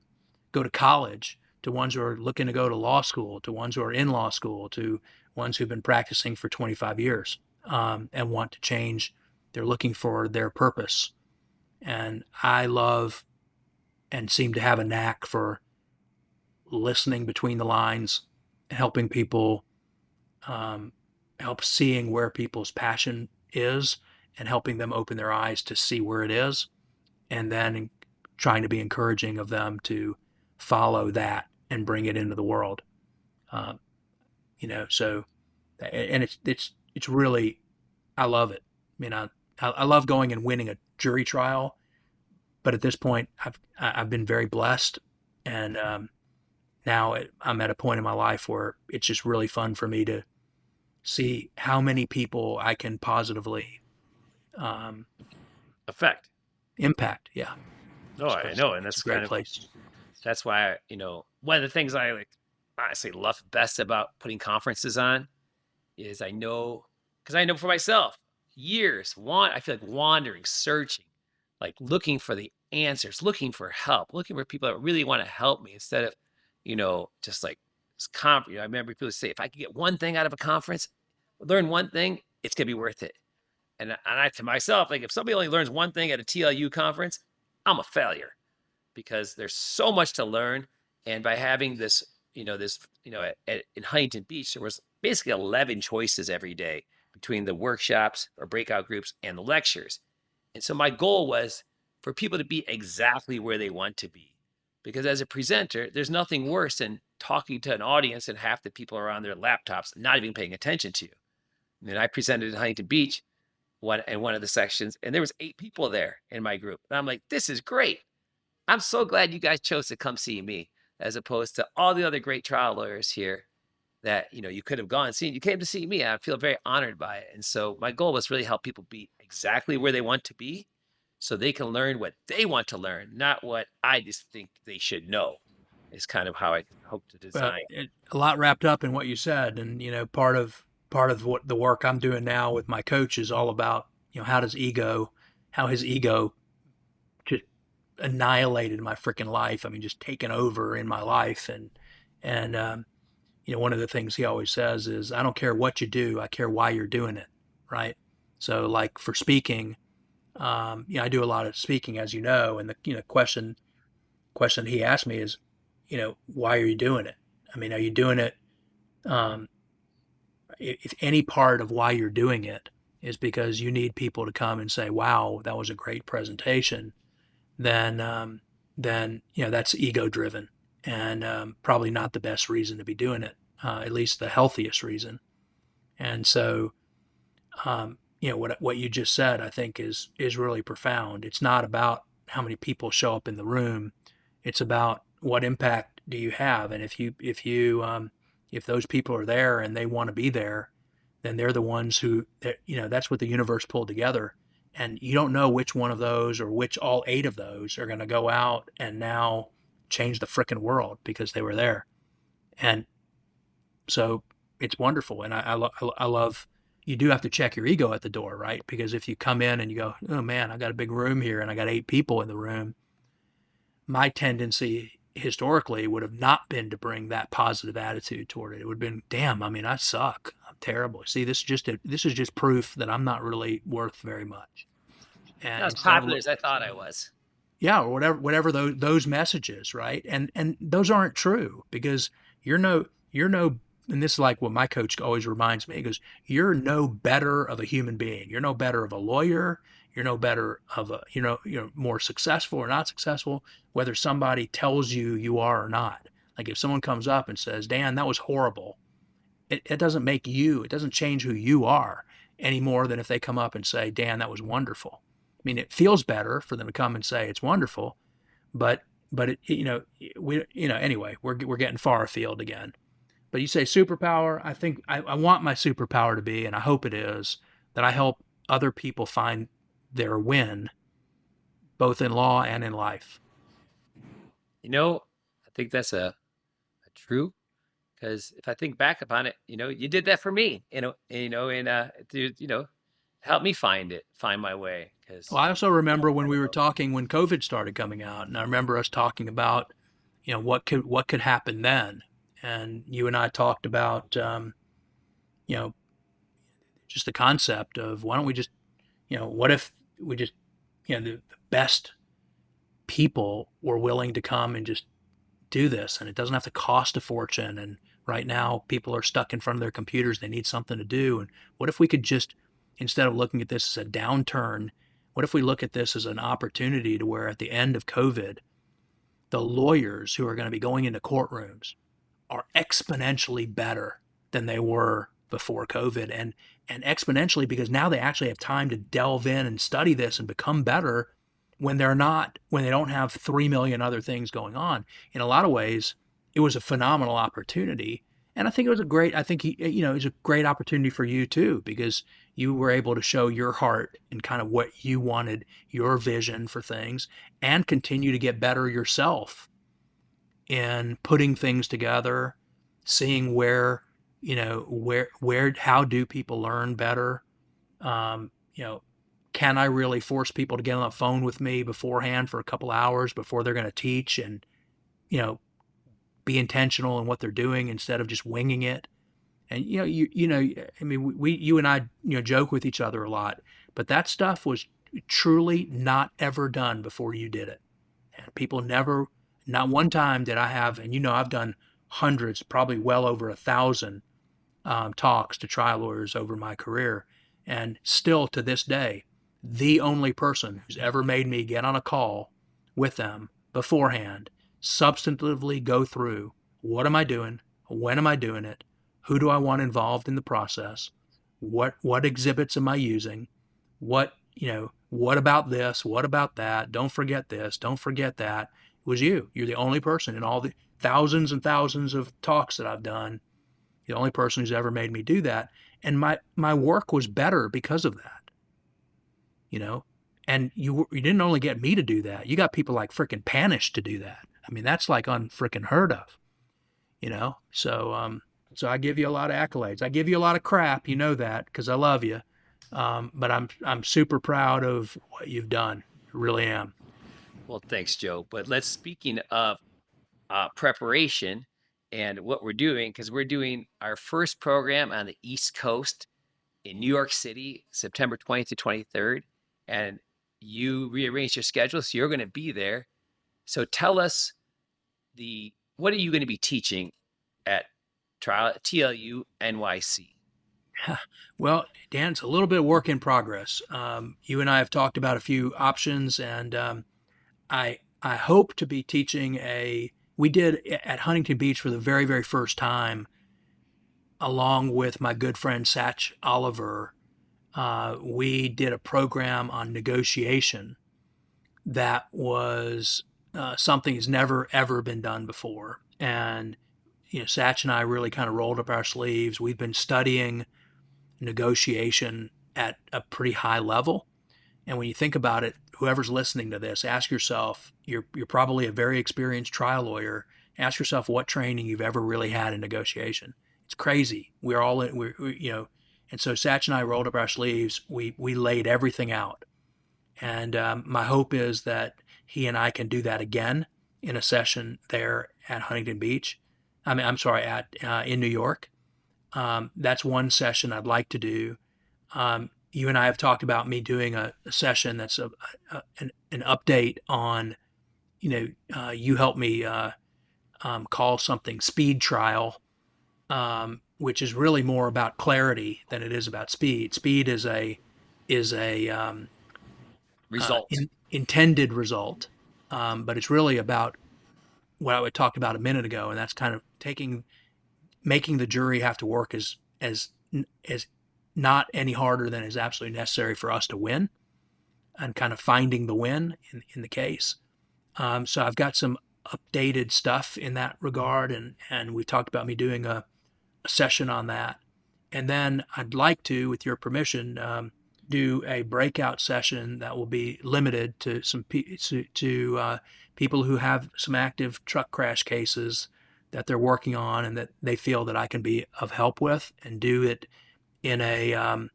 go to college to ones who are looking to go to law school to ones who are in law school to ones who've been practicing for 25 years and want to change. They're looking for their purpose. And I love and seem to have a knack for listening between the lines, helping people, help seeing where people's passion is and helping them open their eyes to see where it is. And then trying to be encouraging of them to follow that and bring it into the world. So, and it's really, I love it. I mean, I love going and winning a jury trial, but at this point I've been very blessed. And, now I'm at a point in my life where it's just really fun for me to see how many people I can positively Effect. impact. Yeah. No, I know. And that's a great place. That's why, one of the things I honestly love best about putting conferences on is because I know for myself, I feel like wandering, searching, like looking for the answers, looking for help, looking for people that really want to help me instead of, just like I remember people say, if I could get one thing out of a conference, learn one thing, it's going to be worth it. And I, to myself, like if somebody only learns one thing at a TLU conference, I'm a failure because there's so much to learn. And by having this, in Huntington Beach, there was basically 11 choices every day between the workshops or breakout groups and the lectures. And so my goal was for people to be exactly where they want to be. Because as a presenter, there's nothing worse than talking to an audience and half the people are on their laptops, not even paying attention to you. And I presented in Huntington Beach in one of the sections, and there was 8 people there in my group. And I'm like, this is great. I'm so glad you guys chose to come see me, as opposed to all the other great trial lawyers here that, you could have gone and seen. You came to see me. I feel very honored by it. And so my goal was really help people be exactly where they want to be so they can learn what they want to learn, not what I just think they should know, is kind of how I hope to design. A lot wrapped up in what you said. And, part of what the work I'm doing now with my coach is all about, how his ego just annihilated my freaking life. I mean, just taken over in my life. And one of the things he always says is, I don't care what you do. I care why you're doing it. Right. So like for speaking, I do a lot of speaking, as you know, and the question he asked me is, why are you doing it? I mean, are you doing it? Um, if any part of why you're doing it is because you need people to come and say, "Wow, that was a great presentation," then that's ego driven, and probably not the best reason to be doing it, at least the healthiest reason. And so, what you just said, I think is really profound. It's not about how many people show up in the room. It's about what impact do you have, and if those people are there and they want to be there, then they're the ones who that's what the universe pulled together. And you don't know which one of those or which all 8 of those are going to go out and now change the frickin' world because they were there. And so it's wonderful. And I love, you do have to check your ego at the door, right? Because if you come in and you go, oh man, I got a big room here and I got 8 people in the room, my tendency historically would have not been to bring that positive attitude toward it. It would have been, damn, I mean, I suck. I'm terrible. See, this is just proof that I'm not really worth very much. And Not as popular as I thought I was. yeah, or whatever those messages, right? And those aren't true because you're no, and this is like what my coach always reminds me. He goes, "You're no better of a human being. You're no better of a lawyer. You're no better of a you're more successful or not successful, whether somebody tells you you are or not. Like if someone comes up and says, Dan, that was horrible, it doesn't it doesn't change who you are any more than if they come up and say, Dan, that was wonderful. I mean, it feels better for them to come and say it's wonderful, but anyway, we're getting far afield again. But you say superpower, I think I want my superpower to be, and I hope it is, that I help other people find their win, both in law and in life. I think that's a true, because if I think back upon it, you did that for me, to help me find my way. Well, Because I also remember when we were talking when COVID started coming out, and I remember us talking about, what could happen then, and you and I talked about, you know, just the concept of why don't we just, what if we just, the best people were willing to come and just do this, and it doesn't have to cost a fortune. And right now, people are stuck in front of their computers; they need something to do. And what if we could just, instead of looking at this as a downturn, what if we look at this as an opportunity to where at the end of COVID, the lawyers who are going to be going into courtrooms are exponentially better than they were before COVID, and exponentially because now they actually have time to delve in and study this and become better when they don't have 3 million other things going on. In a lot of ways, it was a phenomenal opportunity. And I think it was a great opportunity for you too, because you were able to show your heart and kind of what you wanted, your vision for things, and continue to get better yourself in putting things together, seeing how do people learn better? Um, you know, can I really force people to get on the phone with me beforehand for a couple hours before they're going to teach and, you know, be intentional in what they're doing instead of just winging it? And, I mean, you and I, joke with each other a lot, but that stuff was truly not ever done before you did it. And people never, not one time did I have, and I've done hundreds, probably well over 1,000 talks to trial lawyers over my career. And still to this day, the only person who's ever made me get on a call with them beforehand, substantively go through what am I doing? When am I doing it? Who do I want involved in the process? What exhibits am I using? What about this? What about that? Don't forget this. Don't forget that. It was you. You're the only person in all the thousands and thousands of talks that I've done, the only person who's ever made me do that. And my work was better because of that, and you didn't only get me to do that. You got people like frickin' Panish to do that. I mean, that's like unfrickin' heard of, so I give you a lot of accolades. I give you a lot of crap, that, because I love you. But I'm super proud of what you've done. I really am. Well, thanks, Joe. But speaking of preparation and what we're doing, because we're doing our first program on the East Coast in New York City, September 20th to 23rd. And you rearranged your schedule, so you're going to be there. So tell us what are you going to be teaching at TLU NYC? Well, Dan, it's a little bit of work in progress. You and I have talked about a few options, and I hope to be teaching we did at Huntington Beach for the very, very first time, along with my good friend Satch Oliver. We did a program on negotiation that was something that's never ever been done before. And Satch and I really kind of rolled up our sleeves. We've been studying negotiation at a pretty high level. And when you think about it, whoever's listening to this, ask yourself, you're probably a very experienced trial lawyer. Ask yourself what training you've ever really had in negotiation. It's crazy. We're all in, and so Satch and I rolled up our sleeves. We laid everything out. And my hope is that he and I can do that again in a session there at Huntington Beach. I'm sorry, in New York. That's one session I'd like to do. You and I have talked about me doing a session that's an update on, you helped me call something speed trial, which is really more about clarity than it is about speed. Speed is a Result. intended result, but it's really about what I talked about a minute ago, and that's kind of making the jury have to work as not any harder than is absolutely necessary for us to win, and kind of finding the win in the case. So I've got some updated stuff in that regard, and we talked about me doing a session on that. And then I'd like to, with your permission, do a breakout session that will be limited to some people who have some active truck crash cases that they're working on and that they feel that I can be of help with, and do it in a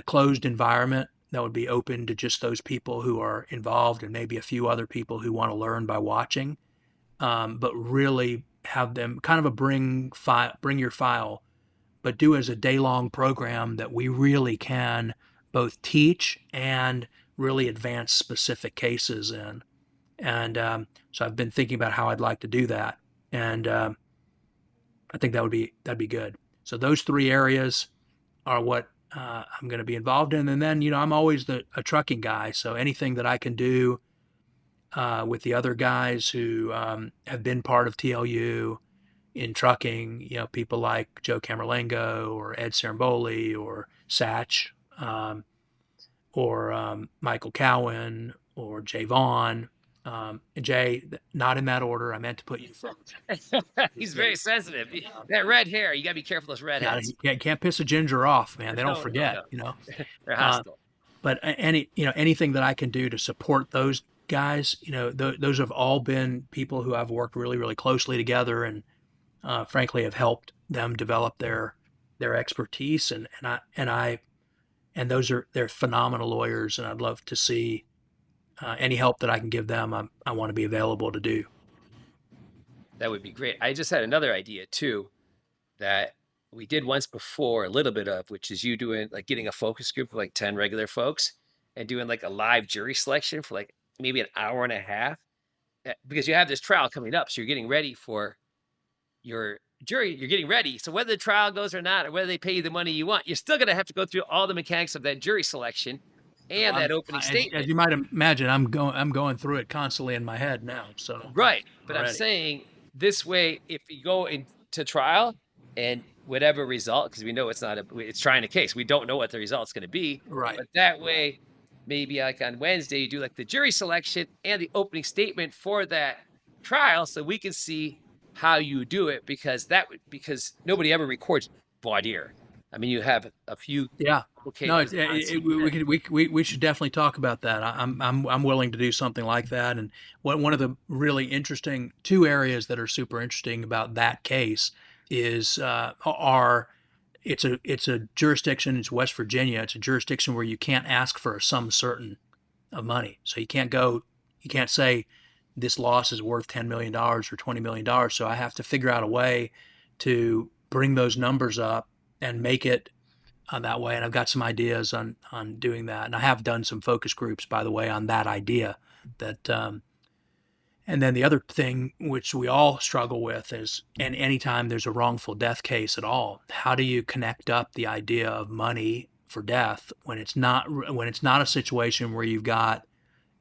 closed environment that would be open to just those people who are involved and maybe a few other people who want to learn by watching, but really have them kind of a bring your file, but do as a day-long program that we really can both teach and really advance specific cases in. And so I've been thinking about how I'd like to do that, and I think that'd be good. So those three areas are what I'm going to be involved in. And then I'm always a trucking guy, so anything that I can do with the other guys who have been part of TLU in trucking, people like Joe Camerlengo or Ed Ceramboli or Satch, or Michael Cowan or Jay Vaughn. And Jay, not in that order. I meant to put you first. He's very sensitive. That red hair, you got to be careful of those redheads. You can't piss a ginger off, man. They don't No, forget, no. They're hostile. But anything that I can do to support those guys, those have all been people who I've worked really, really closely together, and frankly have helped them develop their expertise, and they're phenomenal lawyers, and I'd love to see any help that I can give them. I want to be available to do. That would be great. I just had another idea too, that we did once before, a little bit of, which is you doing like getting a focus group of like 10 regular folks and doing like a live jury selection for like maybe an hour and a half, because you have this trial coming up. So you're getting ready for your jury, you're getting ready. So whether the trial goes or not, or whether they pay you the money you want, you're still going to have to go through all the mechanics of that jury selection and that opening statement. As you might imagine, I'm going through it constantly in my head now. So right, but I'm saying this way, if you go into trial and whatever result, because we know it's trying a case, we don't know what the result's going to be. Right. But that way, maybe like on Wednesday, you do like the jury selection and the opening statement for that trial, so we can see how you do it, because nobody ever records voir dire. I mean, you have a few. Yeah. Okay. No, we should definitely talk about that. I'm willing to do something like that. And one of the really interesting two areas that are super interesting about that case is it's a jurisdiction. It's West Virginia. It's a jurisdiction where you can't ask for a sum certain of money. So you can't say this loss is worth $10 million or $20 million. So I have to figure out a way to bring those numbers up and make it that way. And I've got some ideas on doing that. And I have done some focus groups, by the way, on that idea. That and then the other thing which we all struggle with is, and anytime there's a wrongful death case at all, how do you connect up the idea of money for death when it's not a situation where you've got,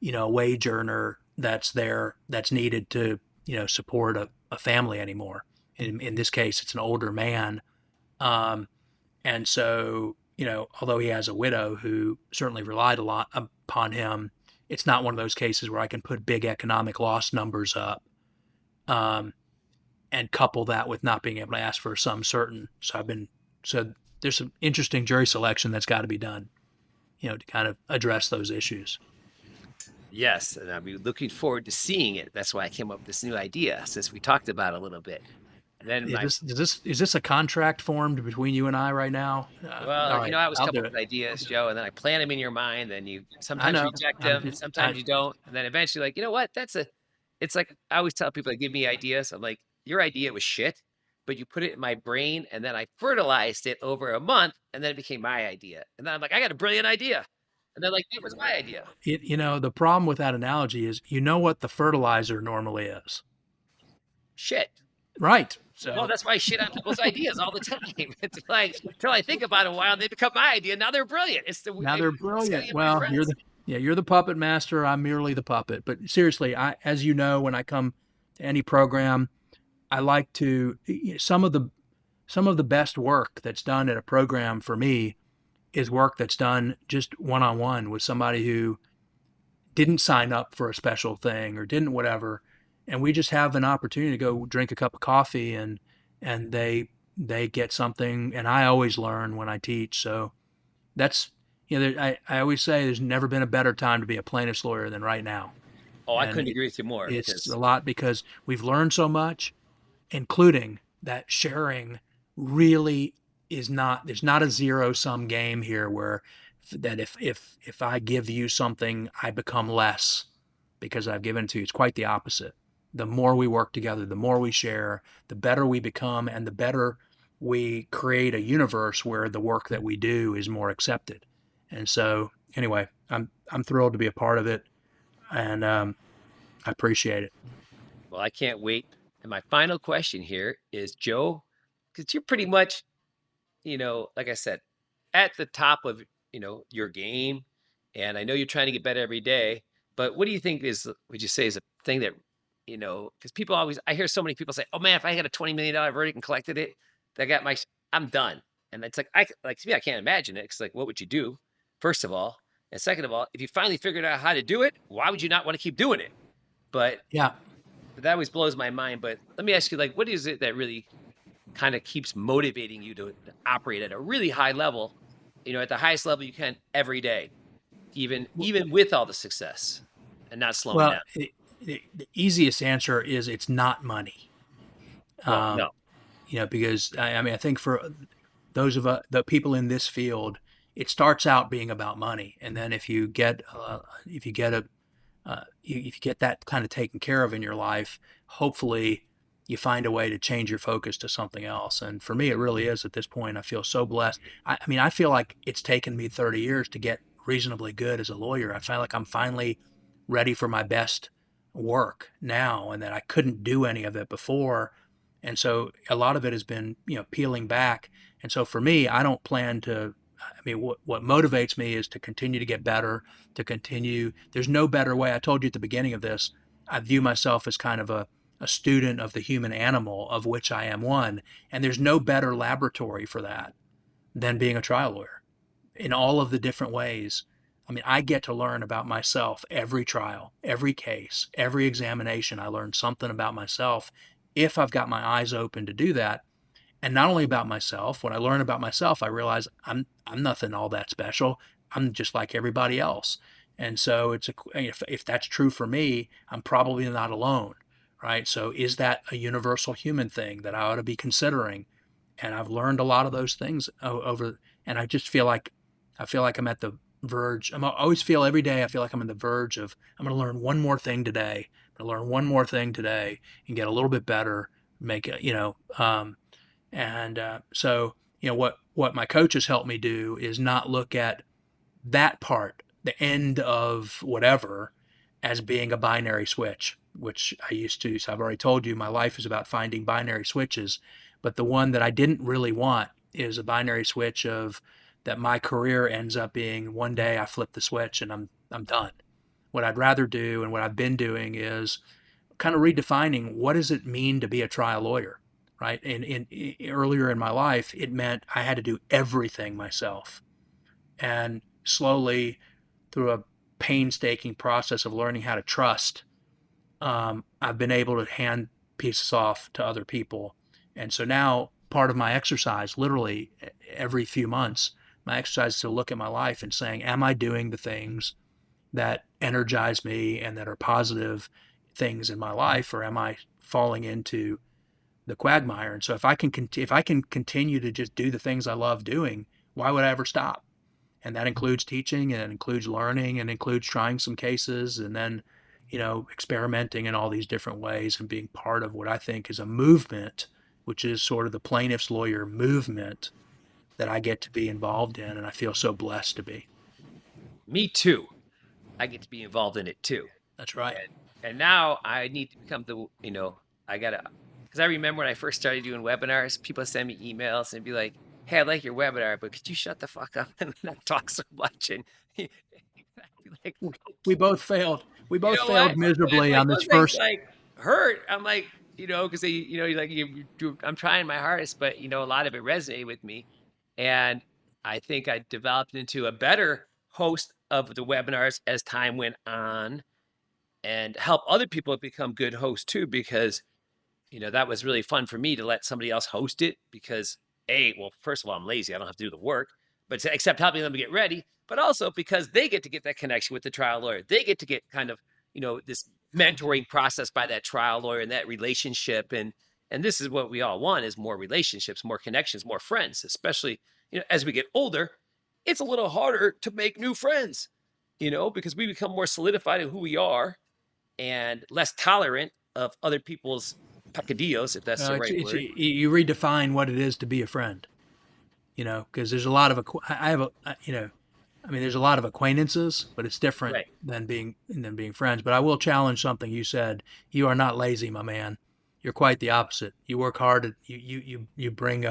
a wage earner that's there that's needed to, support a family anymore. In this case, it's an older man. Um, and so, although he has a widow who certainly relied a lot upon him, it's not one of those cases where I can put big economic loss numbers up, um, and couple that with not being able to ask for a sum certain. So there's some interesting jury selection that's got to be done, to kind of address those issues. Yes, and I'll be looking forward to seeing it. That's why I came up with this new idea, since we talked about it a little bit. And then Is this a contract formed between you and I right now? well, All right, I always I'll come do up it. with ideas, Joe, and then I plant them in your mind. Then you I sometimes know. reject I'm them, just, sometimes you don't, and then eventually, like, you know what? It's like I always tell people that give me ideas. I'm like, your idea was shit, but you put it in my brain, and then I fertilized it over a month, and then it became my idea. And then I'm like, I got a brilliant idea, and they're like, it was my idea. the problem with that analogy is, what the fertilizer normally is. Shit. Right. Well, So that's why I shit on people's ideas all the time. It's like until I think about it a while, they become my idea. Now they're brilliant. now they're It's brilliant. my Well, friends. you're the puppet master. I'm merely the puppet. But seriously, as you know, when I come to any program, I like to, some of the best work that's done at a program for me is work that's done just one-on-one with somebody who didn't sign up for a special thing or didn't whatever, and we just have an opportunity to go drink a cup of coffee, and they get something, and I always learn when I teach. So that's, I always say there's never been a better time to be a plaintiff's lawyer than right now. Oh, I And couldn't agree with you more it's because a lot because we've learned so much, including that sharing really is not, there's not a zero sum game here where that if I give you something, I become less because I've given it to you. It's quite the opposite. The more we work together, the more we share, the better we become, and the better we create a universe where the work that we do is more accepted. And so, anyway, I'm thrilled to be a part of it, and I appreciate it. well, I can't wait. And my final question here is, Joe, because you're pretty much, like I said, at the top of your game, and I know you're trying to get better every day. But what do you think would you say is a thing that because people always, I hear so many people say, "Oh man, if I had a $20 million verdict and collected it, that got I'm done." And it's like to me, I can't imagine it. It's like, what would you do? First of all, and second of all, if you finally figured out how to do it, why would you not want to keep doing it? But Yeah. that always blows my mind. But let me ask you, like, what is it that really kind of keeps motivating you to operate at a really high level, at the highest level you can every day, even with all the success and not slowing Well, down? the easiest answer is it's not money. Well, Um, no. because I mean, I think for those of the people in this field, it starts out being about money, and then if you get if you get that kind of taken care of in your life, hopefully you find a way to change your focus to something else. And for me, it really is at this point. I feel so blessed. I mean, I feel like it's taken me 30 years to get reasonably good as a lawyer. I feel like I'm finally ready for my best work now, and that I couldn't do any of it before. And so a lot of it has been, peeling back. And so for me, I don't plan to, I mean, what motivates me is to continue to get better, to continue. There's no better way. I told you at the beginning of this, I view myself as kind of a student of the human animal, of which I am one. And there's no better laboratory for that than being a trial lawyer in all of the different ways. I mean, I get to learn about myself every trial, every case, every examination. I learn something about myself if I've got my eyes open to do that. And not only about myself, when I learn about myself, I realize I'm nothing all that special. I'm just like everybody else. And so if that's true for me, I'm probably not alone, right? So is that a universal human thing that I ought to be considering? And I've learned a lot of those things over, and I feel like I'm at the verge. I always feel every day, I feel like I'm on the verge of, I'm going to learn one more thing today. I'm going to learn one more thing today and get a little bit better, make it, and so, what my coaches helped me do is not look at that part, the end of whatever, as being a binary switch, which I used to. So I've already told you my life is about finding binary switches, but the one that I didn't really want is a binary switch of that my career ends up being one day I flip the switch and I'm done. What I'd rather do and what I've been doing is kind of redefining what does it mean to be a trial lawyer, right? And earlier in my life, it meant I had to do everything myself. And slowly, through a painstaking process of learning how to trust, I've been able to hand pieces off to other people. And so now part of my exercise, literally every few months, my exercise is to look at my life and saying, am I doing the things that energize me and that are positive things in my life, or am I falling into the quagmire? And so if I can continue to just do the things I love doing, why would I ever stop? And that includes teaching, and it includes learning, and includes trying some cases, and then experimenting in all these different ways and being part of what I think is a movement, which is sort of the plaintiff's lawyer movement that I get to be involved in, and I feel so blessed to be. Me too. I get to be involved in it too. That's right. And now I need to become I gotta, because I remember when I first started doing webinars, people send me emails and be like, hey, I like your webinar, but could you shut the fuck up and not talk so much? And like, we both failed. We both failed miserably like, on this those things, first. like, hurt. I'm like, because I'm trying my hardest, but a lot of it resonated with me, and I think I developed into a better host of the webinars as time went on, and help other people become good hosts too, because that was really fun for me to let somebody else host it, because well, first of all, I'm lazy. I don't have to do the work, but except helping them to get ready, but also because they get to get that connection with the trial lawyer. They get to get kind of, this mentoring process by that trial lawyer and that relationship. And this is what we all want, is more relationships, more connections, more friends, especially, as we get older, it's a little harder to make new friends, because we become more solidified in who we are and less tolerant of other people's peccadillos, if that's the right word. You redefine what it is to be a friend, because there's a lot of there's a lot of acquaintances, but it's different Right. than being friends. But I will challenge something you said. You are not lazy, my man. You're quite the opposite. You work hard. You bring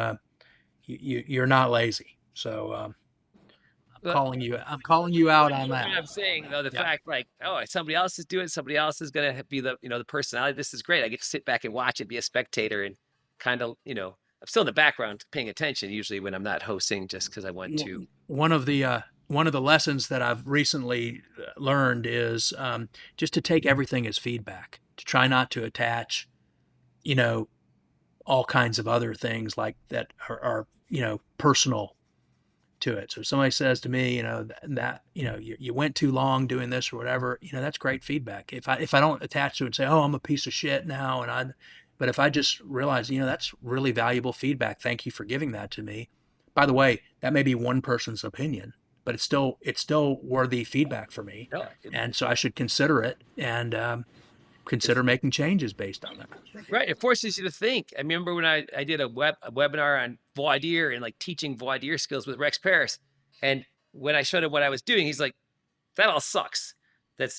you're not lazy. So I'm calling you out on that. What I'm saying, though, the fact, like, somebody else is doing it, somebody else is going to be the the personality. This is great. I get to sit back and watch it, be a spectator, and kind of, I'm still in the background paying attention usually when I'm not hosting, just because I want to. One of the lessons that I've recently learned is just to take everything as feedback, to try not to attach, all kinds of other things like that are personal to it. So if somebody says to me, you went too long doing this or whatever, that's great feedback. If I don't attach to it and say, oh, I'm a piece of shit now, but if I just realize, that's really valuable feedback. Thank you for giving that to me. By the way, that may be one person's opinion, but it's still worthy feedback for me. No, And so I should consider it and consider making changes based on that. Right. It forces you to think. I remember when I did a webinar on voir dire and like teaching voir dire skills with Rex Paris. And when I showed him what I was doing, he's like, that all sucks.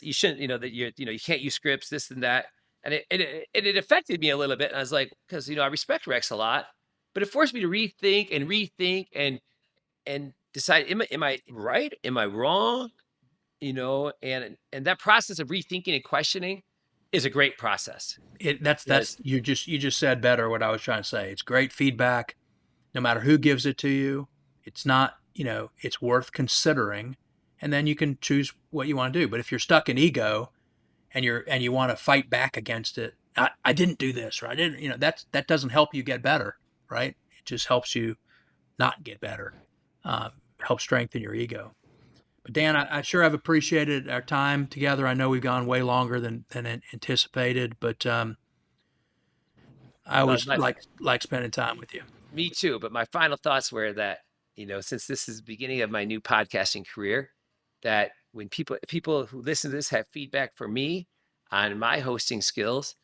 You shouldn't, that you can't use scripts, this and that. And it affected me a little bit. And I was like, because, I respect Rex a lot, but it forced me to rethink and decide, am I right? Am I wrong? And that process of rethinking and questioning is a great process. That's you just said better what I was trying to say. It's great feedback, no matter who gives it to you. It's not, it's worth considering, and then you can choose what you want to do. But if you're stuck in ego and you want to fight back against it, I didn't do this, or I didn't, that doesn't help you get better, right? It just helps you not get better, help strengthen your ego. But Dan, I sure have appreciated our time together. I know we've gone way longer than anticipated, but I always like spending time with you. Me too. But my final thoughts were that, since this is the beginning of my new podcasting career, that when people who listen to this have feedback for me on my hosting skills,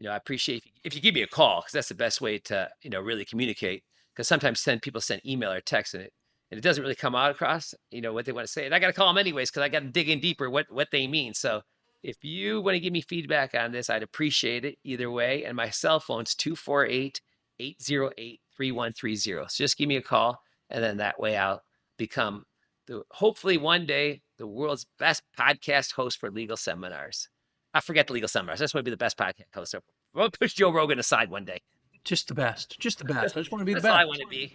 I appreciate if you give me a call, because that's the best way to, really communicate. because sometimes people send email or text and it doesn't really come out across, what they want to say. And I got to call them anyways, because I got to dig in deeper what they mean. So if you want to give me feedback on this, I'd appreciate it either way. And my cell phone's 248-808-3130. So just give me a call, and then that way I'll become hopefully one day the world's best podcast host for legal seminars. I forget the legal seminars. I just want to be the best podcast host. So we'll push Joe Rogan aside one day. Just the best. Just the best. I just want to be the That's best. all I want to be.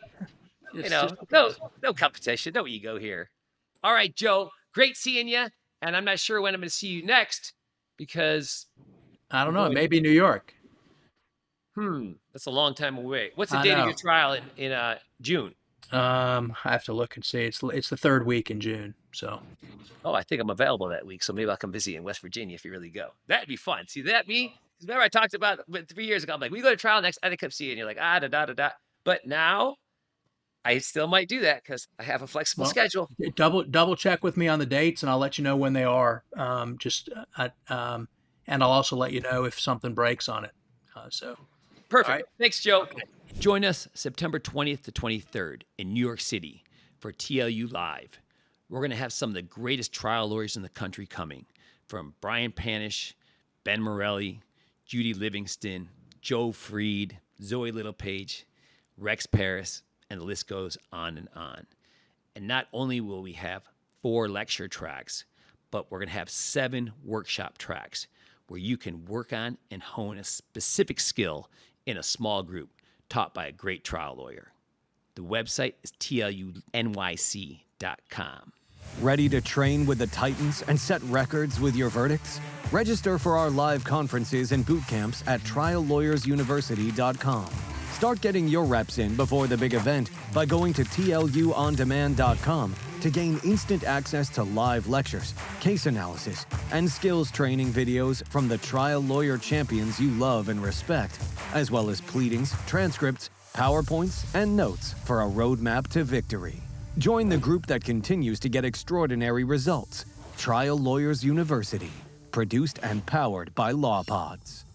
No competition, no ego here. All right, Joe, great seeing you. And I'm not sure when I'm going to see you next, because I don't know. It may be New York. That's a long time away. What's the date of your trial in June? I have to look and see. It's the third week in June. So. Oh, I think I'm available that week, so maybe I'll come visit you in West Virginia if you really go. That'd be fun. See, that me? Remember I talked about 3 years ago. I'm like, we go to trial next. I think come see you, and you're like, da da da da. But now, I still might do that because I have a flexible schedule. Double check with me on the dates, and I'll let you know when they are. And I'll also let you know if something breaks on it. Perfect. Right. Thanks, Joe. Join us September 20th to 23rd in New York City for TLU Live. We're going to have some of the greatest trial lawyers in the country coming, from Brian Panish, Ben Morelli, Judy Livingston, Joe Freed, Zoe Littlepage, Rex Paris, and the list goes on and on. And not only will we have 4 lecture tracks, but we're going to have 7 workshop tracks where you can work on and hone a specific skill in a small group taught by a great trial lawyer. The website is tlunyc.com. Ready to train with the Titans and set records with your verdicts? Register for our live conferences and boot camps at triallawyersuniversity.com. Start getting your reps in before the big event by going to tluondemand.com to gain instant access to live lectures, case analysis, and skills training videos from the trial lawyer champions you love and respect, as well as pleadings, transcripts, PowerPoints, and notes for a roadmap to victory. Join the group that continues to get extraordinary results. Trial Lawyers University, produced and powered by LawPods.